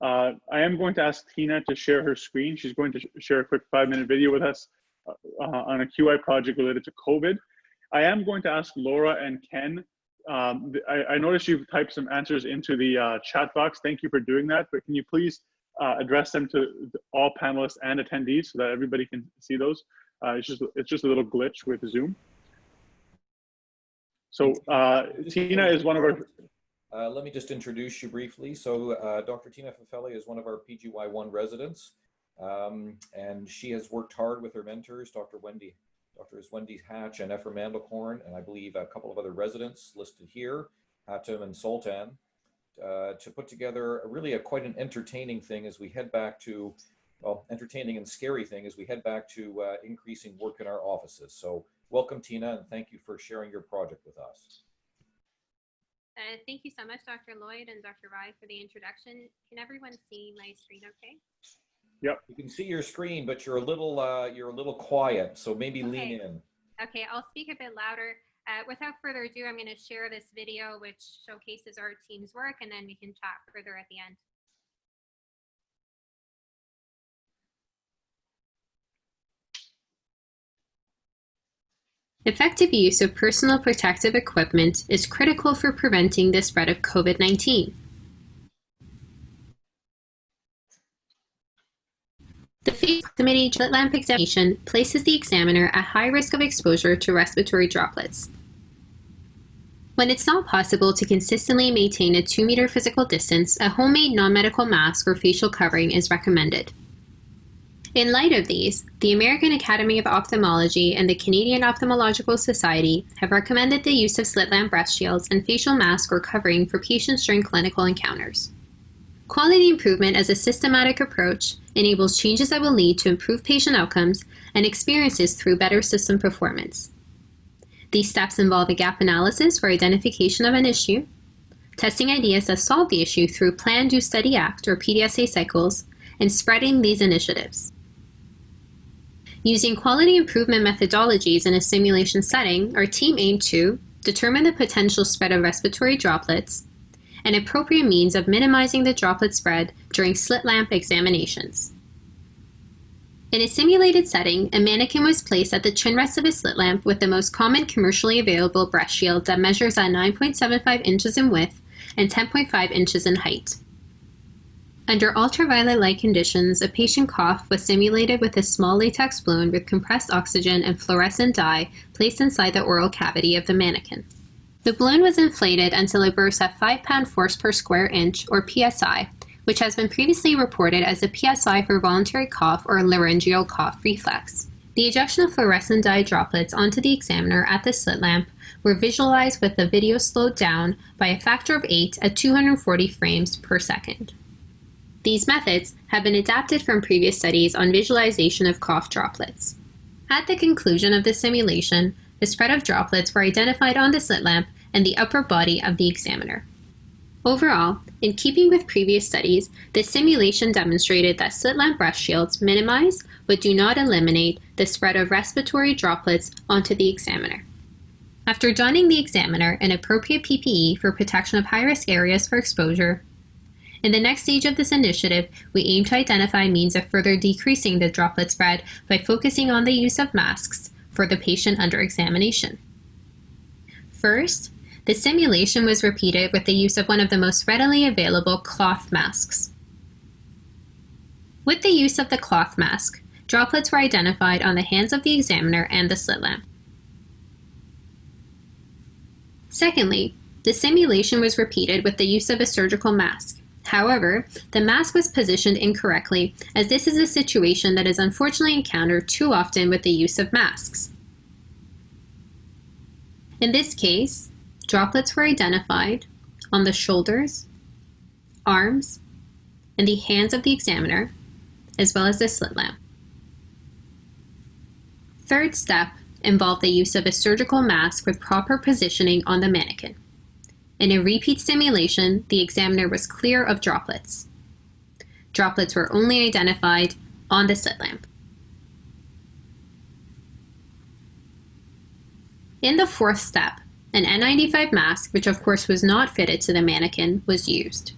I am going to ask Tina to share her screen. She's going to share a quick 5-minute video with us on a QI project related to COVID. I am going to ask Laura and Ken. I noticed you've typed some answers into the chat box. Thank you for doing that, but can you please address them to all panelists and attendees so that everybody can see those? It's just a little glitch with Zoom. So Tina is one of our... let me just introduce you briefly. So Dr. Tina Fafeli is one of our PGY1 residents, and she has worked hard with her mentors, Drs. Wendy Hatch and Ephraim Mandelkorn, and I believe a couple of other residents listed here, Hatem and Sultan, to put together quite an entertaining thing as we head back to, well, entertaining and scary thing as we head back to increasing work in our offices. So welcome, Tina, and thank you for sharing your project with us. Thank you so much, Dr. Lloyd and Dr. Rai, for the introduction. Can everyone see my screen okay? Yep. You can see your screen, but you're a little quiet, so maybe lean in. Okay, I'll speak a bit louder. Without further ado, I'm going to share this video which showcases our team's work, and then we can chat further at the end. Effective use of personal protective equipment is critical for preventing the spread of COVID-19. The phase proximity slit lamp examination places the examiner at high risk of exposure to respiratory droplets. When it's not possible to consistently maintain a 2-meter physical distance, a homemade non-medical mask or facial covering is recommended. In light of these, the American Academy of Ophthalmology and the Canadian Ophthalmological Society have recommended the use of slit lamp breast shields and facial mask or covering for patients during clinical encounters. Quality improvement as a systematic approach enables changes that will lead to improved patient outcomes and experiences through better system performance. These steps involve a gap analysis for identification of an issue, testing ideas that solve the issue through Plan, Do, Study, Act or PDSA cycles, and spreading these initiatives. Using quality improvement methodologies in a simulation setting, our team aimed to determine the potential spread of respiratory droplets and appropriate means of minimizing the droplet spread during slit lamp examinations. In a simulated setting, a mannequin was placed at the chin rest of a slit lamp with the most common commercially available breast shield that measures at 9.75 inches in width and 10.5 inches in height. Under ultraviolet light conditions, a patient cough was simulated with a small latex balloon with compressed oxygen and fluorescent dye placed inside the oral cavity of the mannequin. The balloon was inflated until it burst at 5-pound force per square inch, or PSI, which has been previously reported as a PSI for voluntary cough or laryngeal cough reflex. The ejection of fluorescent dye droplets onto the examiner at the slit lamp were visualized with the video slowed down by a factor of 8 at 240 frames per second. These methods have been adapted from previous studies on visualization of cough droplets. At the conclusion of the simulation, the spread of droplets were identified on the slit lamp and the upper body of the examiner. Overall, in keeping with previous studies, the simulation demonstrated that slit lamp breath shields minimize but do not eliminate the spread of respiratory droplets onto the examiner. After donning the examiner an appropriate PPE for protection of high-risk areas for exposure, in the next stage of this initiative, we aim to identify means of further decreasing the droplet spread by focusing on the use of masks for the patient under examination. First, the simulation was repeated with the use of one of the most readily available cloth masks. With the use of the cloth mask, droplets were identified on the hands of the examiner and the slit lamp. Secondly, the simulation was repeated with the use of a surgical mask. However, the mask was positioned incorrectly, as this is a situation that is unfortunately encountered too often with the use of masks. In this case, droplets were identified on the shoulders, arms, and the hands of the examiner, as well as the slit lamp. Third step involved the use of a surgical mask with proper positioning on the mannequin. In a repeat simulation, the examiner was clear of droplets. Droplets were only identified on the slit lamp. In the fourth step, an N95 mask, which of course was not fitted to the mannequin, was used.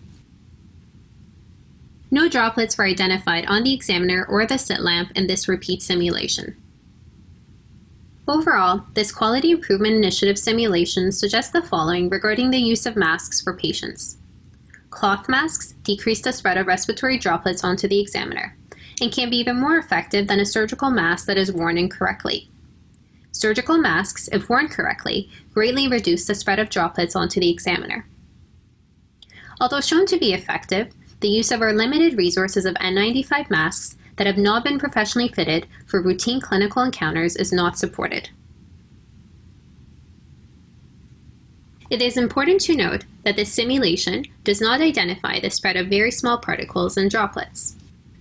No droplets were identified on the examiner or the slit lamp in this repeat simulation. Overall, this Quality Improvement Initiative simulation suggests the following regarding the use of masks for patients. Cloth masks decrease the spread of respiratory droplets onto the examiner and can be even more effective than a surgical mask that is worn incorrectly. Surgical masks, if worn correctly, greatly reduce the spread of droplets onto the examiner. Although shown to be effective, the use of our limited resources of N95 masks that have not been professionally fitted for routine clinical encounters is not supported. It is important to note that this simulation does not identify the spread of very small particles and droplets.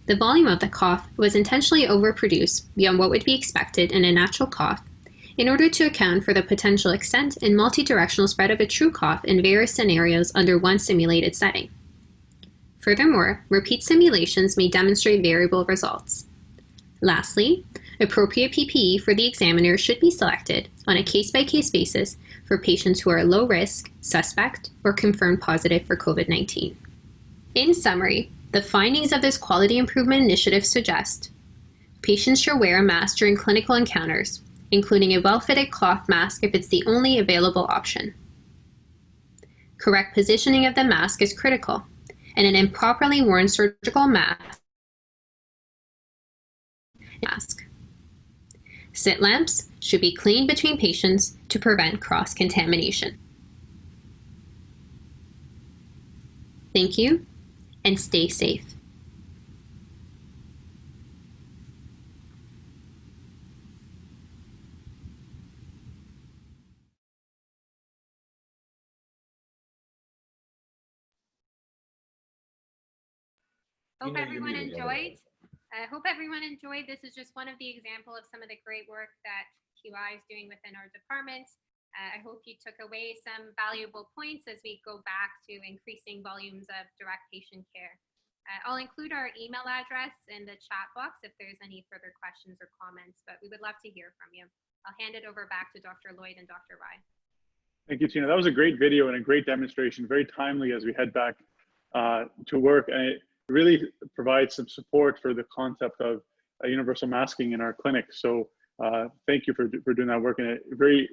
The volume of the cough was intentionally overproduced beyond what would be expected in a natural cough in order to account for the potential extent and multidirectional spread of a true cough in various scenarios under one simulated setting. Furthermore, repeat simulations may demonstrate variable results. Lastly, appropriate PPE for the examiner should be selected on a case-by-case basis for patients who are low risk, suspect, or confirmed positive for COVID-19. In summary, the findings of this Quality Improvement Initiative suggest patients should wear a mask during clinical encounters, including a well-fitted cloth mask if it's the only available option. Correct positioning of the mask is critical, and an improperly worn surgical mask. Slit lamps should be cleaned between patients to prevent cross-contamination. Thank you, and stay safe. Hope everyone enjoyed. I hope everyone enjoyed. This is just one of the examples of some of the great work that QI is doing within our department. I hope you took away some valuable points as we go back to increasing volumes of direct patient care. I'll include our email address in the chat box if there's any further questions or comments, but we would love to hear from you. I'll hand it over back to Dr. Lloyd and Dr. Rai. Thank you, Tina. That was a great video and a great demonstration, very timely as we head back to work. And it really provides some support for the concept of universal masking in our clinic. So thank you for doing that work, and a very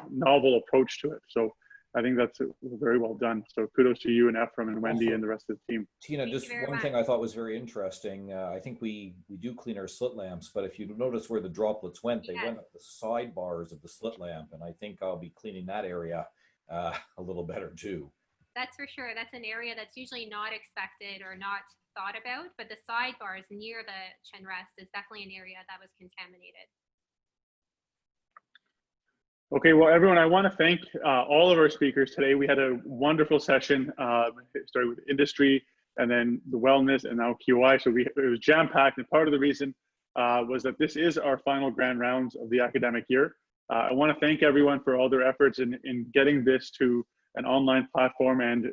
novel approach to it. So I think that's very well done. So kudos to you and Ephraim and Wendy and the rest of the team. Tina, just one thing I thought was very interesting. I think we do clean our slit lamps, but if you notice where the droplets went, they went up the sidebars of the slit lamp, and I think I'll be cleaning that area a little better too. that's for sure. That's an area that's usually not expected or not thought about, but the sidebars near the chin rest is definitely an area that was contaminated. Okay, well, everyone, I want to thank all of our speakers today. We had a wonderful session, starting with industry and then the wellness and now QI. So it was jam-packed, and part of the reason was that this is our final grand rounds of the academic year. I want to thank everyone for all their efforts in getting this to an online platform, and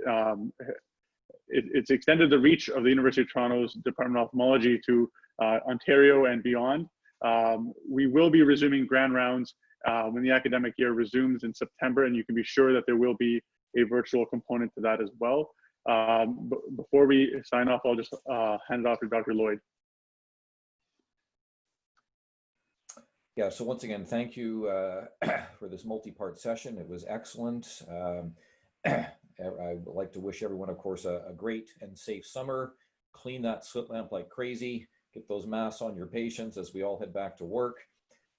it's extended the reach of the University of Toronto's Department of Ophthalmology to Ontario and beyond. We will be resuming grand rounds when the academic year resumes in September, and you can be sure that there will be a virtual component to that as well. But before we sign off, I'll just hand it off to Dr. Lloyd. Yeah, so once again, thank you for this multi-part session. It was excellent. I would like to wish everyone, of course, a great and safe summer. Clean that slit lamp like crazy. Get those masks on your patients as we all head back to work.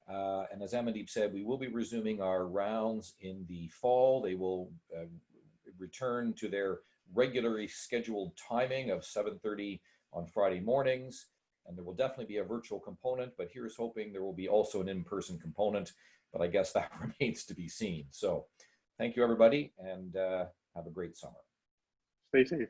And as Amandeep said, we will be resuming our rounds in the fall. They will return to their regularly scheduled timing of 7:30 on Friday mornings. And there will definitely be a virtual component, but here's hoping there will be also an in-person component, but I guess that remains to be seen. So thank you, everybody, and have a great summer. Stay safe.